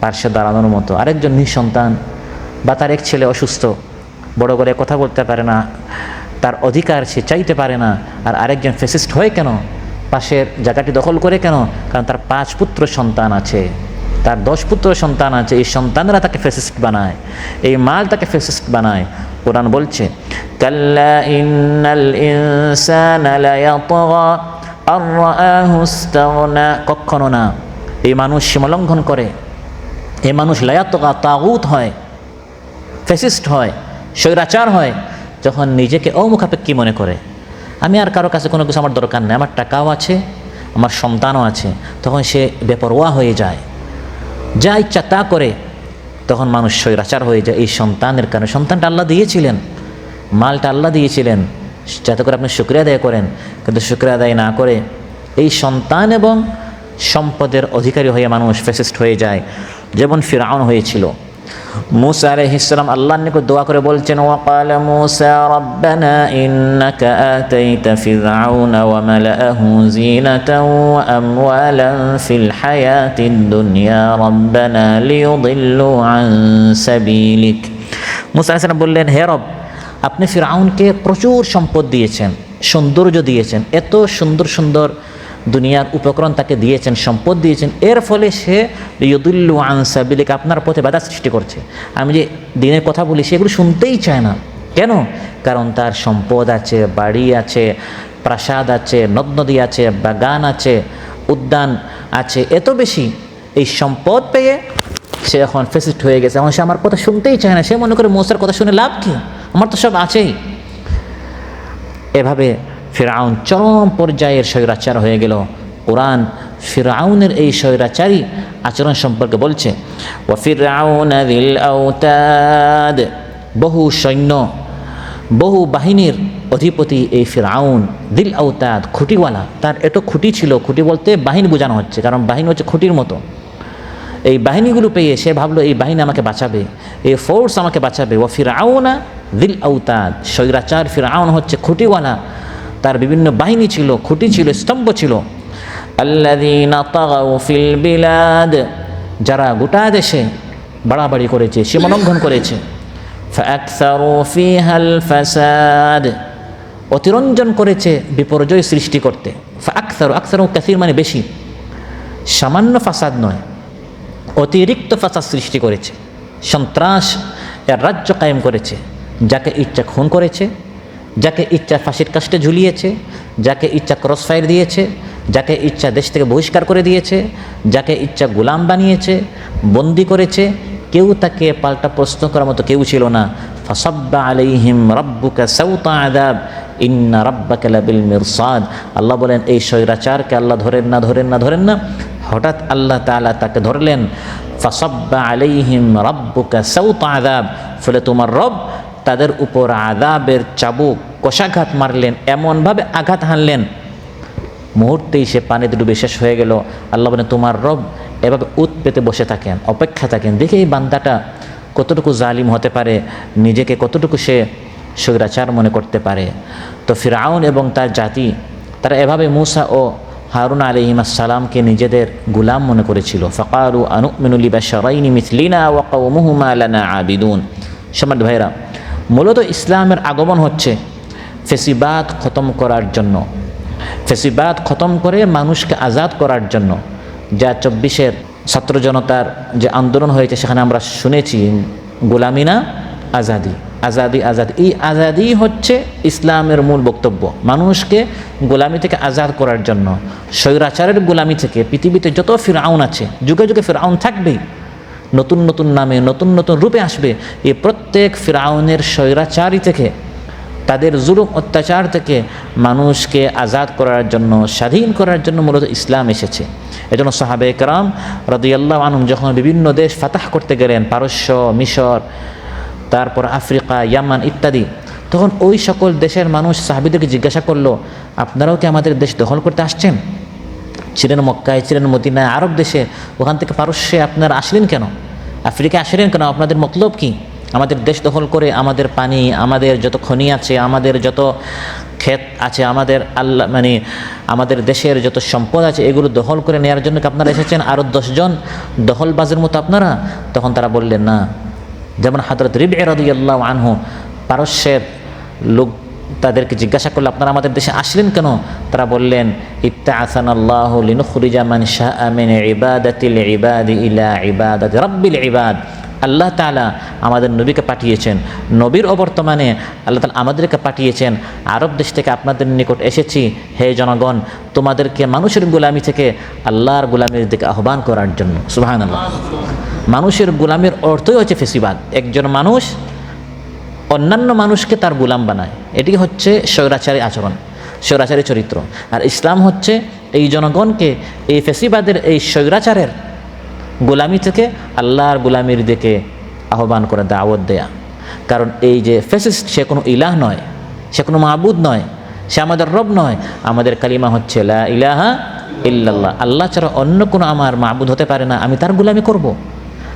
পার্শ্বে দাঁড়ানোর মতো। আরেকজন নিঃসন্তান বা তার এক ছেলে অসুস্থ, বড় করে কথা বলতে পারে না, তার অধিকার সে চাইতে পারে না। আর আরেকজন ফ্যাসিস্ট হয় কেন? পাশের জায়গাটি দখল করে কেন? কারণ তার 5 পুত্র সন্তান আছে, তার 10 পুত্র সন্তান আছে। এই সন্তানরা তাকে ফ্যাসিস্ট বানায়, এই মাল তাকে ফ্যাসিস্ট বানায়। কোরআন বলছে, কাল্লা ইন্নাল ইনসানা লায়াতগা আর রাআহু ইসতাগনা। কখনো না, এই মানুষ সীমালঙ্ঘন করে, এই মানুষ লায়াতগা, তাগুত হয়, ফ্যাসিস্ট হয়, স্বৈরাচার হয়, যখন নিজেকে অমুখাপেক্ষী মনে করে। আমি আর কারো কাছে কোনো কিছু আমার দরকার নেই, আমার টাকাও আছে, আমার সন্তানও আছে। তখন সে বেপরোয়া হয়ে যায়, যা ইচ্ছা তা করে। তখন মানুষ স্বৈরাচার হয়ে যায় এই সন্তানের কারণে। সন্তানটা আল্লাহ দিয়েছিলেন, মালটা আল্লাহ দিয়েছিলেন, যাতে করে আপনি শুকরিয়া আদায় করেন। কিন্তু শুকরিয়া আদায় না করে এই সন্তান এবং সম্পদের অধিকারী হয়ে মানুষ ফ্যাসিস্ট হয়ে যায়, যেমন ফিরআউন হয়েছিল। মুসা আলাইহিস সালাম আল্লাহর নিকট দোয়া করে বলছেন, ওয়াকালা মুসা রাব্বানা ইন্নাকা আতাইতা ফিরআউনা ওয়া মালাআহু যিনাতাও ওয়া আমওয়ালান ফিল হায়াতিদ দুনিয়া রাব্বানা লিয়ুদিল্লু আন সাবিলিক মুসা আলাইহিস সালাম বললেন, হে রব, আপনি ফিরআউনকে প্রচুর সম্পদ দিয়েছেন, সৌন্দর্য দিয়েছেন, এত সুন্দর সুন্দর দুনিয়ার উপকরণ তাকে দিয়েছেন, সম্পদ দিয়েছেন, এর ফলে সে ইউদিল্লু আন সাবিলিক, আপনার পথে বাধা সৃষ্টি করছে। আমি যে দিনের কথা বলি সেগুলো শুনতেই চায় না। কেন? কারণ তার সম্পদ আছে, বাড়ি আছে, প্রাসাদ আছে, নদ নদী আছে, বাগান আছে, উদ্যান আছে, এত বেশি। এই সম্পদ পেয়ে সে এখন ফেসিস্ট হয়ে গেছে, এখন সে আমার কথা শুনতেই চায় না। সে মনে করে মুসার কথা শুনে লাভ কি, আমার তো সব আছেই। এভাবে ফিরআউন চরম পর্যায়ের স্বৈরাচার হয়ে গেল। কোরআন ফিরআউনের এই স্বৈরাচারী আচরণ সম্পর্কে বলছে, ওয়া ফিরআউনা যিল আওতাদ, বহু সৈন্য, বহু বাহিনীর অধিপতি এই ফিরআউন, দিল আওতাদ, খুঁটিওয়ালা। তার এত খুঁটি ছিল, খুঁটি বলতে বাহিনী বোঝানো হচ্ছে, কারণ বাহিনী হচ্ছে খুঁটির মতো। এই বাহিনীগুলো পেয়ে সে ভাবলো এই বাহিনী আমাকে বাঁচাবে, এই ফোর্স আমাকে বাঁচাবে। ওয়া ফিরআউনা দিল আওতাদ, স্বৈরাচার ফিরআউন হচ্ছে খুঁটিওয়ালা, তার বিভিন্ন বাহিনী ছিল, খুঁটি ছিল, স্তম্ভ ছিল। আল্লাযীনা তাগাউ ফিল বিলাদ, যারা গোটা দেশে বাড়াবাড়ি করেছে, সীমালঙ্ঘন করেছে। ফাআকসারু ফিহাল ফাসাদ, অতিরঞ্জন করেছে বিপর্যয় সৃষ্টি করতে। ফাআকসারু, আকসারু কাসীর মানে বেশি, সামান্য ফাসাদ নয়, অতিরিক্ত ফাসাদ সৃষ্টি করেছে। সন্ত্রাস এর রাজ্য কায়েম করেছে, যাকে ইচ্ছা খুন করেছে, যাকে ইচ্ছা ফাঁসির কাস্টে ঝুলিয়েছে, যাকে ইচ্ছা ক্রসফায়ার দিয়েছে, যাকে ইচ্ছা দেশ থেকে বহিষ্কার করে দিয়েছে, যাকে ইচ্ছা গোলাম বানিয়েছে, বন্দি করেছে। কেউ তাকে পাল্টা প্রশ্ন করার মতো কেউ ছিল না। ফাসাব্বা আলাইহিম রাব্বুকা সাওতা আযাব ইন্না রাব্বাকা লাবিল মিরসাদ। আল্লাহ বলেন এই স্বৈরাচারকে আল্লাহ ধরেন না। হঠাৎ আল্লাহ তাআলা তাকে ধরলেন। ফাসাব্বা আলাইহিম রাব্বুকা সাওতা আযাব, ফলে তোমার রব তাদের উপর আযাবের চাবুক, কষাঘাত মারলেন, এমনভাবে আঘাত হানলেন মুহূর্তেই সে পানিতে ডুবে শেষ হয়ে গেল। আল্লাহ বলেন তোমার রব এভাবে উত পেতে বসে থাকেন, অপেক্ষা থাকেন, দেখে এই বান্দাটা কতটুকু জালিম হতে পারে, নিজেকে কতটুকু সে স্বৈরাচার মনে করতে পারে। তো ফিরআউন এবং তার জাতি তারা এভাবে মূসা ও হারুন আলাইহিস সালামকে নিজেদের গোলাম মনে করেছিল। ফাকালু আনুমিনু লিবাশারাইনি মিসলিনা ওয়া কওমুহুমা লানা আবিদুন। সম্মানিত ভাইরা, মূলত ইসলামের আগমন হচ্ছে ফেসিবাদ খতম করার জন্য, ফেসিবাদ খতম করে মানুষকে আজাদ করার জন্য। যা 24-এর ছাত্র জনতার যে আন্দোলন হয়েছে সেখানে আমরা শুনেছি গোলামি না আজাদি, আজাদি আজাদি। এই আজাদি হচ্ছে ইসলামের মূল বক্তব্য, মানুষকে গোলামি থেকে আজাদ করার জন্য, স্বৈরাচারের গোলামি থেকে। পৃথিবীতে যত ফিরআউন আছে, যুগে যুগে ফিরআউন থাকবেই, নতুন নতুন নামে নতুন নতুন রূপে আসবে। এই প্রত্যেক ফিরআউনের স্বৈরাচারী থেকে, তাদের জুলুম অত্যাচার থেকে মানুষকে আজাদ করার জন্য, স্বাধীন করার জন্য মূলত ইসলাম এসেছে। এজন্য সাহাবায়ে কেরাম রাদিয়াল্লাহু আনহুম যখন বিভিন্ন দেশ ফাতাহ করতে গেলেন, পারস্য, মিশর, তারপর আফ্রিকা, ইয়ামান ইত্যাদি, তখন ওই সকল দেশের মানুষ সাহাবীদেরকে জিজ্ঞাসা করলো, আপনারাও কি আমাদের দেশ দখল করতে আসছেন? ছিলেন মক্কায়, ছিলেন মদিনায়, আরব দেশে, ওখান থেকে পারস্যে আপনারা আসলেন কেন? আফ্রিকায় আসলেন কেন? আপনাদের মতলব কি? আমাদের দেশ দখল করে আমাদের পানি, আমাদের যত খনি আছে, আমাদের যত ক্ষেত আছে, আমাদের আমাদের দেশের যত সম্পদ আছে, এগুলো দখল করে নেওয়ার জন্য কি আপনারা এসেছেন? আরও 10 জন দখলবাজের মতো আপনারা? তখন তারা বললেন না। যেমন হযরত রিবঈ রাদিয়াল্লাহু আনহু, পারস্যের লোক তাদেরকে জিজ্ঞাসা করলো, আপনারা আমাদের দেশে আসলেন কেন? তারা বললেন, ইবতাআসানাল্লাহু লিনুখরিজা মান শাআ মিন ইবাদাতিল ইবাদি ইলা ইবাদাতি রাব্বিল ইবাদ। আল্লাহ তাআলা আমাদের নবীকে পাঠিয়েছেন, নবীর অবর্তমানে আল্লাহ তাআলা আমাদেরকে পাঠিয়েছেন, আরব দেশ থেকে আপনাদের নিকট এসেছি, হে জনগণ, তোমাদেরকে মানুষের গোলামি থেকে আল্লাহর গোলামির দিকে আহ্বান করার জন্য। সুবহানাল্লাহ। মানুষের গোলামির অর্থই হচ্ছে ফেসিবাদ। একজন মানুষ অন্যান্য মানুষকে তার গোলাম বানায়, এটি হচ্ছে স্বৈরাচারী আচরণ, স্বৈরাচারী চরিত্র। আর ইসলাম হচ্ছে এই জনগণকে এই ফেসিবাদের, এই স্বৈরাচারের গোলামি থেকে আল্লাহর গোলামির দিকে আহ্বান করে, দাওয়াত দেয়া। কারণ এই যে ফেসিস্ট, সে কোনো ইলাহ নয়, সে কোনো মাবুদ নয়, সে আমাদের রব নয়। আমাদের কালিমা হচ্ছে লা ইলাহা ইল্লাল্লাহ, আল্লাহ ছাড়া অন্য কোনো আমার মাবুদ হতে পারে না, আমি তার গোলামি করব,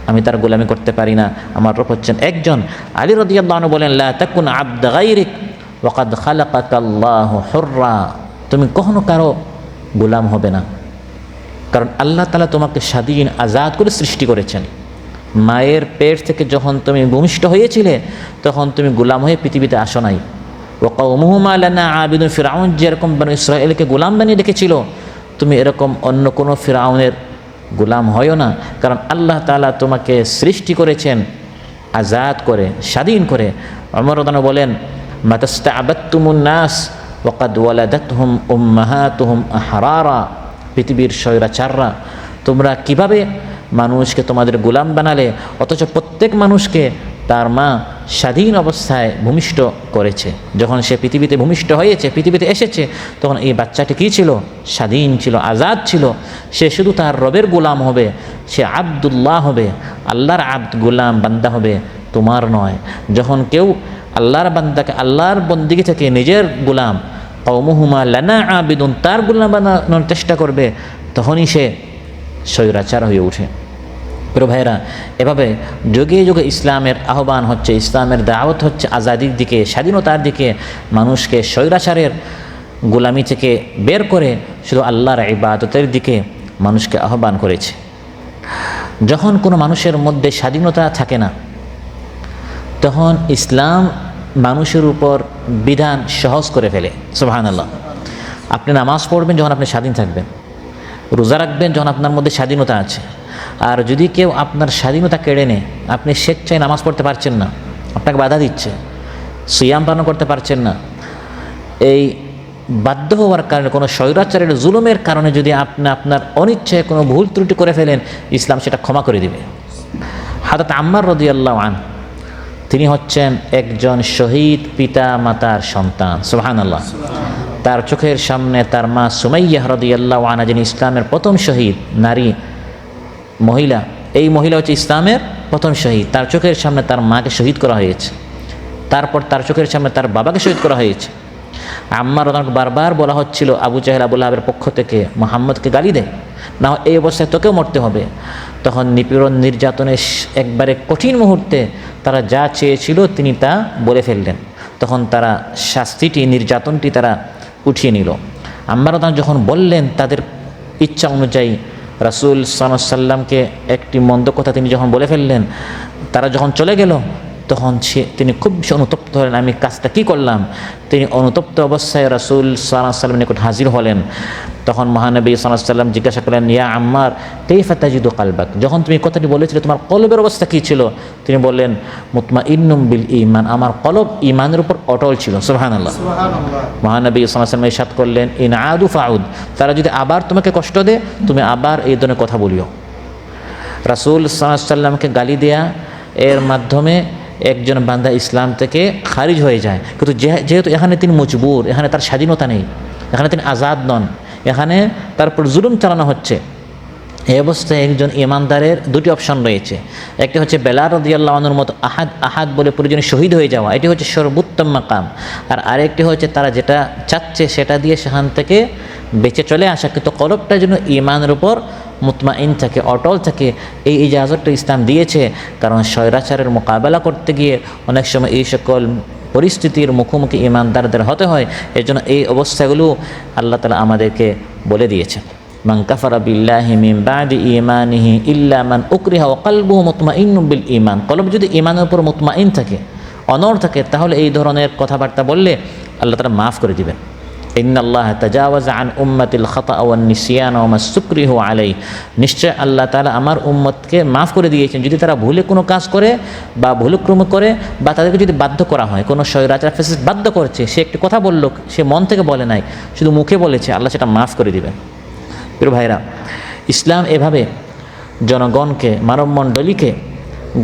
আমি তার গোলামি করতে পারি না। আমার রব হচ্ছেন একজন। আলী রাদিয়াল্লাহু আনহু বলেন, লা তাকুন আবদ গায়রিক ওয়া কাদ খালাকাকাল্লাহু হুররা, তুমি কখনো কারো গোলাম হবে না, কারণ আল্লাহ তাআলা তোমাকে স্বাধীন আজাদ করে সৃষ্টি করেছেন। মায়ের পেট থেকে যখন তুমি ভূমিষ্ঠ হয়েছিলে তখন তুমি গোলাম হয়ে পৃথিবীতে আসো নাই। ও কওমুহুমা লানা আবিদুন, ফিরআউন যেরকম বনি ইসরাঈলকে গোলাম বানিয়ে রেখেছিল, তুমি এরকম অন্য কোনো ফিরআউনের গোলাম হয়ও না। কারণ আল্লাহ তাআলা তোমাকে সৃষ্টি করেছেন আজাদ করে, স্বাধীন করে। ওমর রাদিয়াল্লাহু আনহু বলেন, মাতাস্তা'বাদতুমুন নাস ওয়াকাদ ওয়ালাদাতহুম উম্মাহাতুহুম আহরারা, পৃথিবীর স্বৈরাচাররা তোমরা কিভাবে মানুষকে তোমাদের গোলাম বানালে, অথচ প্রত্যেক মানুষকে তার মা স্বাধীন অবস্থায় ভূমিষ্ঠ করেছে। যখন সে পৃথিবীতে ভূমিষ্ঠ হয়েছে, পৃথিবীতে এসেছে, তখন এই বাচ্চাটি কী ছিল? স্বাধীন ছিল, আজাদ ছিল। সে শুধু তার রবের গোলাম হবে, সে আব্দুল্লাহ হবে, আল্লাহর আব্দ, গোলাম বান্দা হবে, তোমার নয়। যখন কেউ আল্লাহর বান্দাকে আল্লাহর বন্দিগি থেকে নিজের গোলাম, কওমুহুমা লানা আবিদুন, তার গোলাম বানানোর চেষ্টা করবে, তখনই সে স্বৈরাচার হয়ে ওঠে। প্রিয় ভাইরা, এভাবে যুগে যুগে ইসলামের আহ্বান হচ্ছে, ইসলামের দাওয়াত হচ্ছে আজাদির দিকে, স্বাধীনতার দিকে, মানুষকে স্বৈরাচারের গোলামি থেকে বের করে শুধু আল্লাহর ইবাদতের দিকে মানুষকে আহ্বান করেছে। যখন কোনো মানুষের মধ্যে স্বাধীনতা থাকে না, তখন ইসলাম মানুষের উপর বিধান সহজ করে ফেলে। সুবহানাল্লাহ। আপনি নামাজ পড়বেন যখন আপনি স্বাধীন থাকবেন, রোজা রাখবেন যখন আপনার মধ্যে স্বাধীনতা আছে। আর যদি কেউ আপনার স্বাধীনতা কেড়ে নেয়, আপনি স্বেচ্ছায় নামাজ পড়তে পারছেন না, আপনাকে বাধা দিচ্ছে, সিয়াম পালন করতে পারছেন না, এই বাধ্য হওয়ার কারণে, কোনো স্বৈরাচারের জুলুমের কারণে যদি আপনি আপনার অনিচ্ছায় কোনো ভুল ত্রুটি করে ফেলেন, ইসলাম সেটা ক্ষমা করে দিবে। হযরত আম্মার রাদিয়াল্লাহু আনহু, তিনি হচ্ছেন একজন শহীদ পিতা মাতার সন্তান। সুবহানাল্লাহ। তার চোখের সামনে তার মা সুমাইয়া রাদিয়াল্লাহু আনহা, যিনি ইসলামের প্রথম শহীদ নারী মহিলা, এই মহিলা হচ্ছে ইসলামের প্রথম শহীদ। তার চোখের সামনে তার মাকে শহীদ করা হয়েছে, তারপর তার চোখের সামনে তার বাবাকে শহীদ করা হয়েছে। আম্মার রাদিয়াল্লাহু আনহু বারবার বলা হচ্ছিল আবু জাহেল, আবু লাহাবের পক্ষ থেকে, মুহাম্মদকে গালি দেয় না, এই অবস্থায় তোকেও মরতে হবে। তখন নিপীড়ন নির্যাতনের একবারে কঠিন মুহূর্তে তারা যা চেয়েছিল তিনি তা বলে ফেললেন। তখন তারা শাস্তিটি, নির্যাতনটি তারা উঠিয়ে নিল। আম্মার রাদিয়াল্লাহু আনহু যখন বললেন তাদের ইচ্ছা অনুযায়ী, রাসূল সাল্লাল্লাহু আলাইহি সাল্লামকে একটি মন্দ কথা তিনি যখন বলে ফেললেন, তারা যখন চলে গেল, তখন তিনি খুব বেশি অনুতপ্ত হলেন, আমি কাজটা কী করলাম। তিনি অনুতপ্ত অবস্থায় রাসূল সাল্লাল্লাহু আলাইহি সাল্লামের নিকট হাজির হলেন। তখন মহানবী সাল্লাল্লাহু আলাইহি সাল্লাম জিজ্ঞাসা করলেন, ইয়া আম্মার কাইফা তাজিদু কালবাক, যখন তুমি কথাটি বলেছিলে তোমার কলবের অবস্থা কী ছিল? তিনি বললেন, মুতমাইন্নুম বিল ঈমান, আমার কলব ঈমানের উপর অটল ছিল। সুবহানাল্লাহ। মহানবী সাল্লাল্লাহু আলাইহি সাল্লাম ইরশাদ করলেন, ইন আদু ফাউদ, তারা যদি আবার তোমাকে কষ্ট দেয়, তুমি আবার এই ধরনের কথা বলিও। রাসূল সাল্লাল্লাহু আলাইহি সাল্লামকে গালি দেয়া এর মাধ্যমে একজন বান্দা ইসলাম থেকে খারিজ হয়ে যায়। কিন্তু যেহেতু এখানে তিনি মজবুর, এখানে তার স্বাধীনতা নেই, এখানে তিনি আজাদ নন, এখানে তার উপর জুলুম চালানো হচ্ছে, এই অবস্থায় একজন ইমানদারের দুটি অপশন রয়েছে। একটি হচ্ছে বেলাল রাদিয়াল্লাহু আনহুর মতো আহাদ আহাদ বলে পরিজনে শহীদ হয়ে যাওয়া, এটি হচ্ছে সর্বোত্তম মাকাম। আর আরেকটি হচ্ছে তারা যেটা চাচ্ছে সেটা দিয়ে সেখান থেকে বেঁচে চলে আসা, কিন্তু কলবটা যেন ইমানের উপর মুতমাইন থাকে, অটল থাকে। এই ইজাজতটা ইসলাম দিয়েছে, কারণ স্বৈরাচারের মোকাবেলা করতে গিয়ে অনেক সময় এই সকল পরিস্থিতির মুখোমুখি ইমানদারদের হতে হয়। এর জন্য এই অবস্থাগুলো আল্লাহ তাআলা আমাদেরকে বলে দিয়েছে। মান কাফারা বিল্লাহি মিন বাদি ঈমানিহি ইল্লা মান উকরিহা ওয়া কলবুহু মুতমাইন্নুম বিল ঈমান, কলব যদি ঈমানের উপর মুতমাইন থাকে, অনড় থাকে, তাহলে এই ধরনের কথাবার্তা বললে আল্লাহ তাআলা মাফ করে দিবেন। ইন্নাল্লাহ তাজাওয়াজা আন উম্মাতিল খাতা ওয়ান নিসিয়ান ওয়া মা সুকরিহু আলাইহি, নিশ্চয় আল্লাহ তাআলা আমার উম্মতকে মাফ করে দিয়েছেন যদি তারা ভুলে কোনো কাজ করে বা ভুলক্রমে করে, বা তাদেরকে যদি বাধ্য করা হয়, কোনো স্বৈরাচার ফ্যাসিস্ট বাধ্য করছে, সে একটি কথা বলল, সে মন থেকে বলে নাই, শুধু মুখে বলেছে, আল্লাহ সেটা মাফ করে দিবেন। প্রিয় ভাইরা, ইসলাম এভাবে জনগণকে, মানবমণ্ডলীকে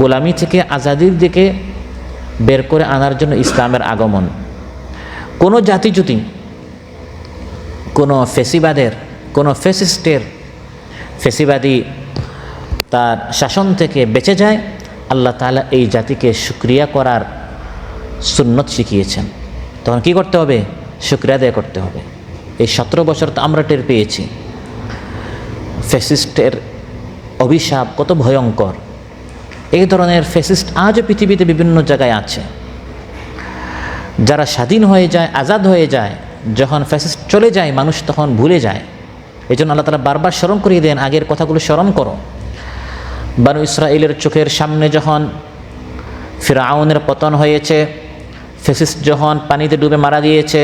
গোলামি থেকে আজাদির দিকে বের করে আনার জন্য ইসলামের আগমন। কোনো জাতি যদি কোনো ফেসিবাদের, কোনো ফ্যাসিস্টের, ফেসিবাদী তার শাসন থেকে বেঁচে যায়, আল্লাহ তাআলা এই জাতিকে শুকরিয়া করার সুন্নত শিখিয়েছেন। তখন কি করতে হবে? শুকরিয়া আদায় করতে হবে। এই 17 বছর তো আমরা টের পেয়েছি ফ্যাসিস্টের অভিশাপ কত ভয়ঙ্কর। এই ধরনের ফ্যাসিস্ট আজও পৃথিবীতে বিভিন্ন জায়গায় আছে। যারা স্বাধীন হয়ে যায়, আজাদ হয়ে যায়, যখন ফ্যাসিস্ট চলে যায় মানুষ তখন ভুলে যায়। এই জন্য আল্লাহ তাআলা বারবার স্মরণ করিয়ে দেন, আগের কথাগুলো স্মরণ করো। বানু ইসরাইলের চোখের সামনে যখন ফিরআউনের পতন হয়েছে, ফেসিস্ট যখন পানিতে ডুবে মারা গিয়েছে,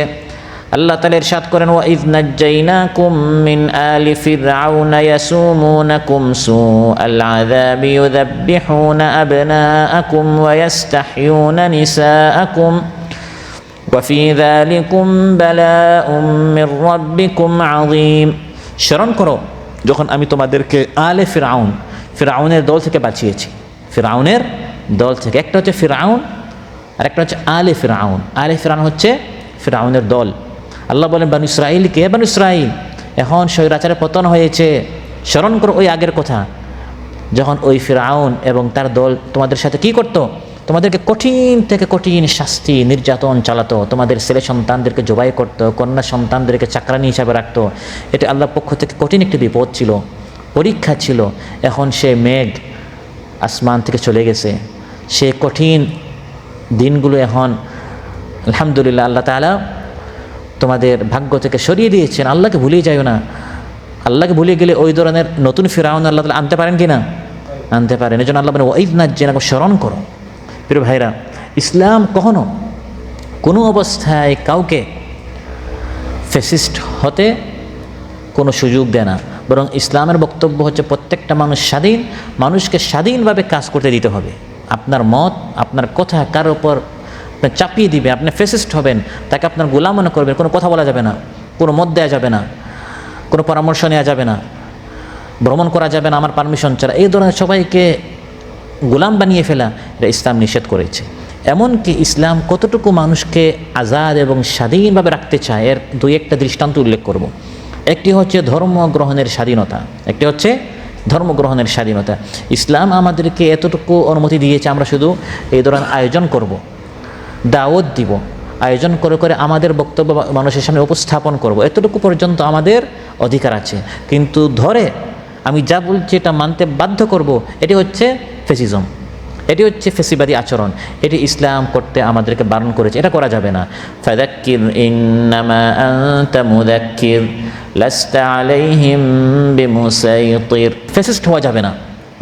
আল্লাহ তাআলা ইরশাদ করেন, ওয়া ইয নাজ্জাইনাকুম মিন আলি ফিরআউনা ইয়াসুমুনাকুম সুআল আযাবি ইউযাব্বিহুনা আবনাআকুম ওয়া ইস্তাহইউনা নিসাআকুম ওয়া ফি যালিকুম বালাউম মির রাব্বিকুম আযীম। স্মরণ করো যখন আমি তোমাদেরকে আলে ফিরআউনের দল থেকে বাঁচিয়েছি। ফিরআউনের দল থেকে, একটা হচ্ছে ফিরআউন আর একটা হচ্ছে আলে ফিরআউন। আলে ফিরআউন হচ্ছে ফিরআউনের দল। আল্লাহ বলেন বানু ইসরাইলকে, বানু ইসরাইল এখন স্বৈরাচারের পতন হয়েছে, স্মরণ করো ওই আগের কথা যখন ওই ফিরআউন এবং তার দল তোমাদের সাথে কি করতো, তোমাদেরকে কঠিন থেকে কঠিন শাস্তি নির্যাতন চালাতো, তোমাদের ছেলে সন্তানদেরকে জবাই করতো, কন্যা সন্তানদেরকে চাকরানি হিসাবে রাখতো। এটা আল্লাহর পক্ষ থেকে কঠিন একটি বিপদ ছিল, পরীক্ষা ছিল। এখন সে মেঘ আসমান থেকে চলে গেছে, সে কঠিন দিনগুলো এখন আলহামদুলিল্লাহ আল্লাহ তাআলা তোমাদের ভাগ্য থেকে সরিয়ে দিয়েছেন। আল্লাহকে ভুলিয়ে যাইও না। আল্লাহকে ভুলিয়ে গেলে ওই ধরনের নতুন ফিরআউন আল্লাহ তাআলা আনতে পারেন কি না? আনতে পারেন। এই জন্য আল্লাহ বলেন ওয়া ইয নাজ্জাইনাকুম, স্মরণ করো। প্রিয় ভাইরা, ইসলাম কখনো কোনো অবস্থায় কাউকে ফ্যাসিস্ট হতে কোনো সুযোগ দেয় না, বরং ইসলামের বক্তব্য হচ্ছে প্রত্যেকটা মানুষ স্বাধীন, মানুষকে স্বাধীনভাবে কাজ করতে দিতে হবে। আপনার মত, আপনার কথা কারোর ওপর চাপিয়ে দিবে, আপনি ফ্যাসিস্ট হবেন, তাকে আপনার গোলাম মনে করবেন, কোনো কথা বলা যাবে না, কোনো মত দেওয়া যাবে না, কোনো পরামর্শ নেওয়া যাবে না, ভ্রমণ করা যাবে না আমার পারমিশন ছাড়া, এই ধরনের সবাইকে গোলাম বানিয়ে ফেলা এটা ইসলাম নিষেধ করেছে। এমনকি ইসলাম কতটুকু মানুষকে আজাদ এবং স্বাধীনভাবে রাখতে চায় এর দুই একটা দৃষ্টান্ত উল্লেখ করব। একটি হচ্ছে ধর্ম গ্রহণের স্বাধীনতা, একটি হচ্ছে ধর্মগ্রহণের স্বাধীনতা। ইসলাম আমাদেরকে এতটুকু অনুমতি দিয়েছে, আমরা শুধু এই ধরনের আয়োজন করব, দাওয়াত দিব, আয়োজন করে করে আমাদের বক্তব্য মানুষের সামনে উপস্থাপন করব, এতটুকু পর্যন্ত আমাদের অধিকার আছে। কিন্তু ধরে আমি যা বলছি এটা মানতে বাধ্য করব, এটি হচ্ছে ফ্যাসিজম, এটি হচ্ছে ফেসিবাদী আচরণ। এটি ইসলাম করতে আমাদেরকে বারণ করেছে, এটা করা যাবে না। ফাযাক্কির ইন্নামা আনতা মুযাক্কির লাস্তা আলাইহিম বিমুসাইতির। ফ্যাসিস্ট হওয়া যাবে না।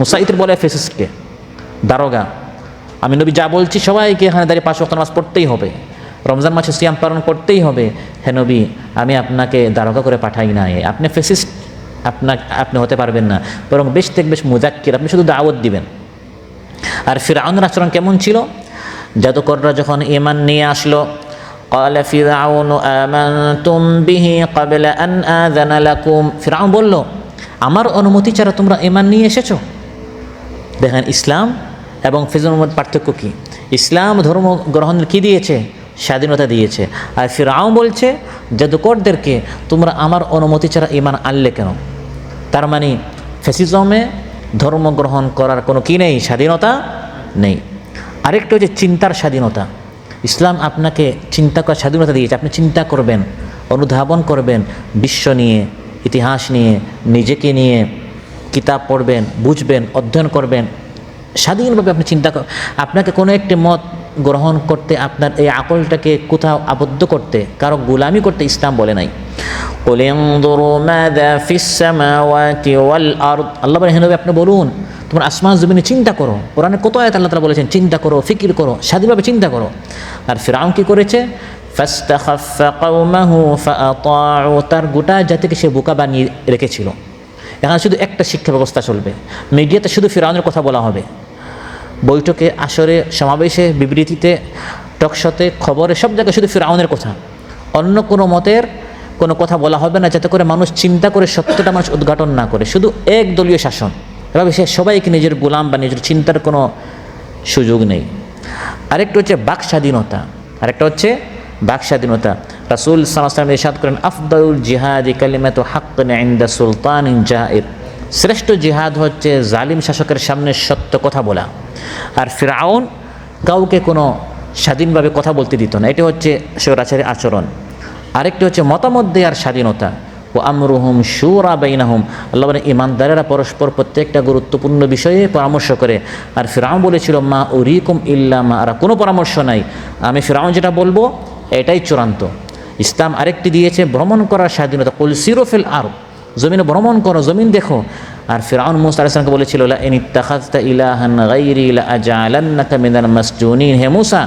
মুসাইতির বলে ফ্যাসিস্টকে, দারোগা। আমি নবী যা বলছি সবাইকে এখানে দাঁড়িয়ে 5 ওয়াক্ত নামাজ পড়তেই হবে, রমজান মাসে সিয়াম পালন করতেই হবে। হে নবী, আমি আপনাকে দারোগা করে পাঠাই নাই, আপনি ফ্যাসিস্ট আপনি হতে পারবেন না, বরং বেশ থেকে বেশ মুযাক্কির, আপনি শুধু দাওয়াত দিবেন। আর ফিরআউনের আচরণ কেমন ছিল? জাদুকররা যখন ঈমান নিয়ে আসলো, ক্বালা ফিরআউনু আমানতুম বিহি ক্বাবলা আন আযানা লাকুম। ফিরআউন বলল, আমার অনুমতি ছাড়া তোমরা ঈমান নিয়ে এসেছো? দেখেন ইসলাম এবং ফিরআউনের মধ্যে পার্থক্য কি? ইসলাম ধর্ম গ্রহণের কি দিয়েছে? স্বাধীনতা দিয়েছে। আর ফিরআউন বলছে জাদুকরদেরকে, তোমরা আমার অনুমতি ছাড়া ঈমান আনলে কেন? তার মানে ফ্যাসিজমে ধর্ম গ্রহণ করার কোনো কি নেই, স্বাধীনতা নেই। আরেকটা হচ্ছে চিন্তার স্বাধীনতা। ইসলাম আপনাকে চিন্তা করার স্বাধীনতা দিয়েছে, আপনি চিন্তা করবেন, অনুধাবন করবেন, বিশ্ব নিয়ে, ইতিহাস নিয়ে, নিজেকে নিয়ে কিতাব পড়বেন, বুঝবেন, অধ্যয়ন করবেন, স্বাধীনভাবে আপনি চিন্তা আপনাকে কোনো একটি মত গ্রহণ করতে, আপনার এই আকলটাকে কোথাও আবদ্ধ করতে, কারো গোলামি করতে ইসলাম বলে নাই। قُلِ انظُرُوا ماذا فِي السَّمَاوَاتِ وَالْأَرْضِ। আল্লাহ বলেন, হে নবী আপনি বলুন, তোমরা আসমান জমিনে চিন্তা করো। কোরআনে কত আয়াত আল্লাহ তাআলা বলেছেন চিন্তা করো, ফিকির করো, স্বাধীনভাবে চিন্তা করো। আর ফিরআউন কি করেছে? فَاسْتَخَفَّ قَوْمَهُ فَأَطَاعُوا। তার গোটা জাতিকে সে বোকা বানিয়ে রেখেছিল। এখানে শুধু একটা শিক্ষা ব্যবস্থা চলবে, মিডিয়াতে শুধু ফিরআউনের কথা বলা হবে, বৈঠকে, আসরে, সমাবেশে, বিবৃতিতে, টকশোতে, খবরে, সব জায়গায় শুধু ফিরআউনের কথা, অন্য কোনো মতের কোনো কথা বলা হবে না, যাতে করে মানুষ চিন্তা করে সত্যটা মানুষ উদ্ঘাটন না করে। শুধু একদলীয় শাসন, এভাবে সে সবাইকে নিজের গোলাম বা নিজের চিন্তার কোনো সুযোগ নেই। আরেকটা হচ্ছে বাক স্বাধীনতা, আরেকটা হচ্ছে বাক স্বাধীনতা। রাসূল সাল্লাল্লাহু আলাইহি ওয়াসাল্লাম ইরশাদ করেন, আফদালুল জিহাদি কালিমাতু হাক্কিন ইনদা সুলতানিন জাইর। শ্রেষ্ঠ জিহাদ হচ্ছে জালিম শাসকের সামনে সত্য কথা বলা। আর ফিরআউন কাউকে কোনো স্বাধীনভাবে কথা বলতে দিত না, এটা হচ্ছে স্বৈরাচারী আচরণ। আরেকটি হচ্ছে মতামত দেওয়ার স্বাধীনতা। ও আমরুহুম শুরা বাইনাহুম। আল্লাহ বলেন ঈমানদারেরা পরস্পর প্রত্যেকটা গুরুত্বপূর্ণ বিষয়ে পরামর্শ করে। আর ফিরআউন বলেছিল, মা উরিকুম ইল্লা মা আরা, কোনো পরামর্শ নাই, আমি ফিরআউন যেটা বলবো এটাই চূড়ান্ত। ইসলাম আরেকটি দিয়েছে ভ্রমণ করার স্বাধীনতা। কুল সিরু ফিল আরদ, জমিনে ভ্রমণ করো, জমিন দেখো। আর ফিরআউন মূসা আলাইহিস সালামকে বলেছিল, লা ইন ইত্তাখাযতা ইলাহান গায়রি লা আজআলান্নাকা মিনাল মাসজুনিন। হে মূসা,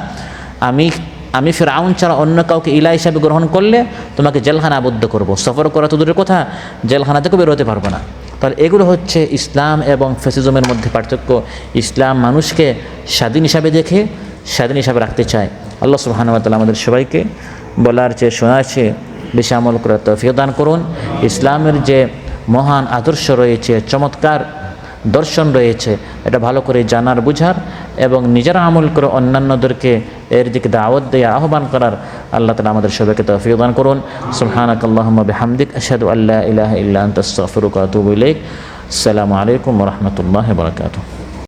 আমি ফিরআউন ছাড়া অন্য কাউকে ইলাহ হিসাবে গ্রহণ করলে তোমাকে জেলখানা আবদ্ধ করব। সফর করা তো দূরের কথা, জেলখানা থেকে বের হতে পারবো না। তাহলে এগুলো হচ্ছে ইসলাম এবং ফ্যাসিজমের মধ্যে পার্থক্য। ইসলাম মানুষকে স্বাধীন হিসাবে দেখে, স্বাধীন হিসাবে রাখতে চায়। আল্লাহ সুবহানাহু ওয়া তাআলা আমাদের সবাইকে বলার চেয়ে শোনার চেয়ে বেশি আমল করার তৌফিক দান করুন। ইসলামের যে মহান আদর্শ রয়েছে, চমৎকার দর্শন রয়েছে, এটা ভালো করে জানার, বুঝার এবং নিজেরা আমল করে অন্যান্যদেরকে এর দিকে দাওয়াত দেওয়ার, আহ্বান করার আল্লাহ তাআলা আমাদের সবাইকে তৌফিক দান করুন। সুবহানাকাল্লাহুম্মা বিহামদিক, আশহাদু আল্লা ইলাহা ইল্লা আনতা, আস্তাগফিরুকা ওয়া আতুবু ইলাইক। আসসালামু আলাইকুম ওয়া রাহমাতুল্লাহি ওয়া বারাকাতুহু।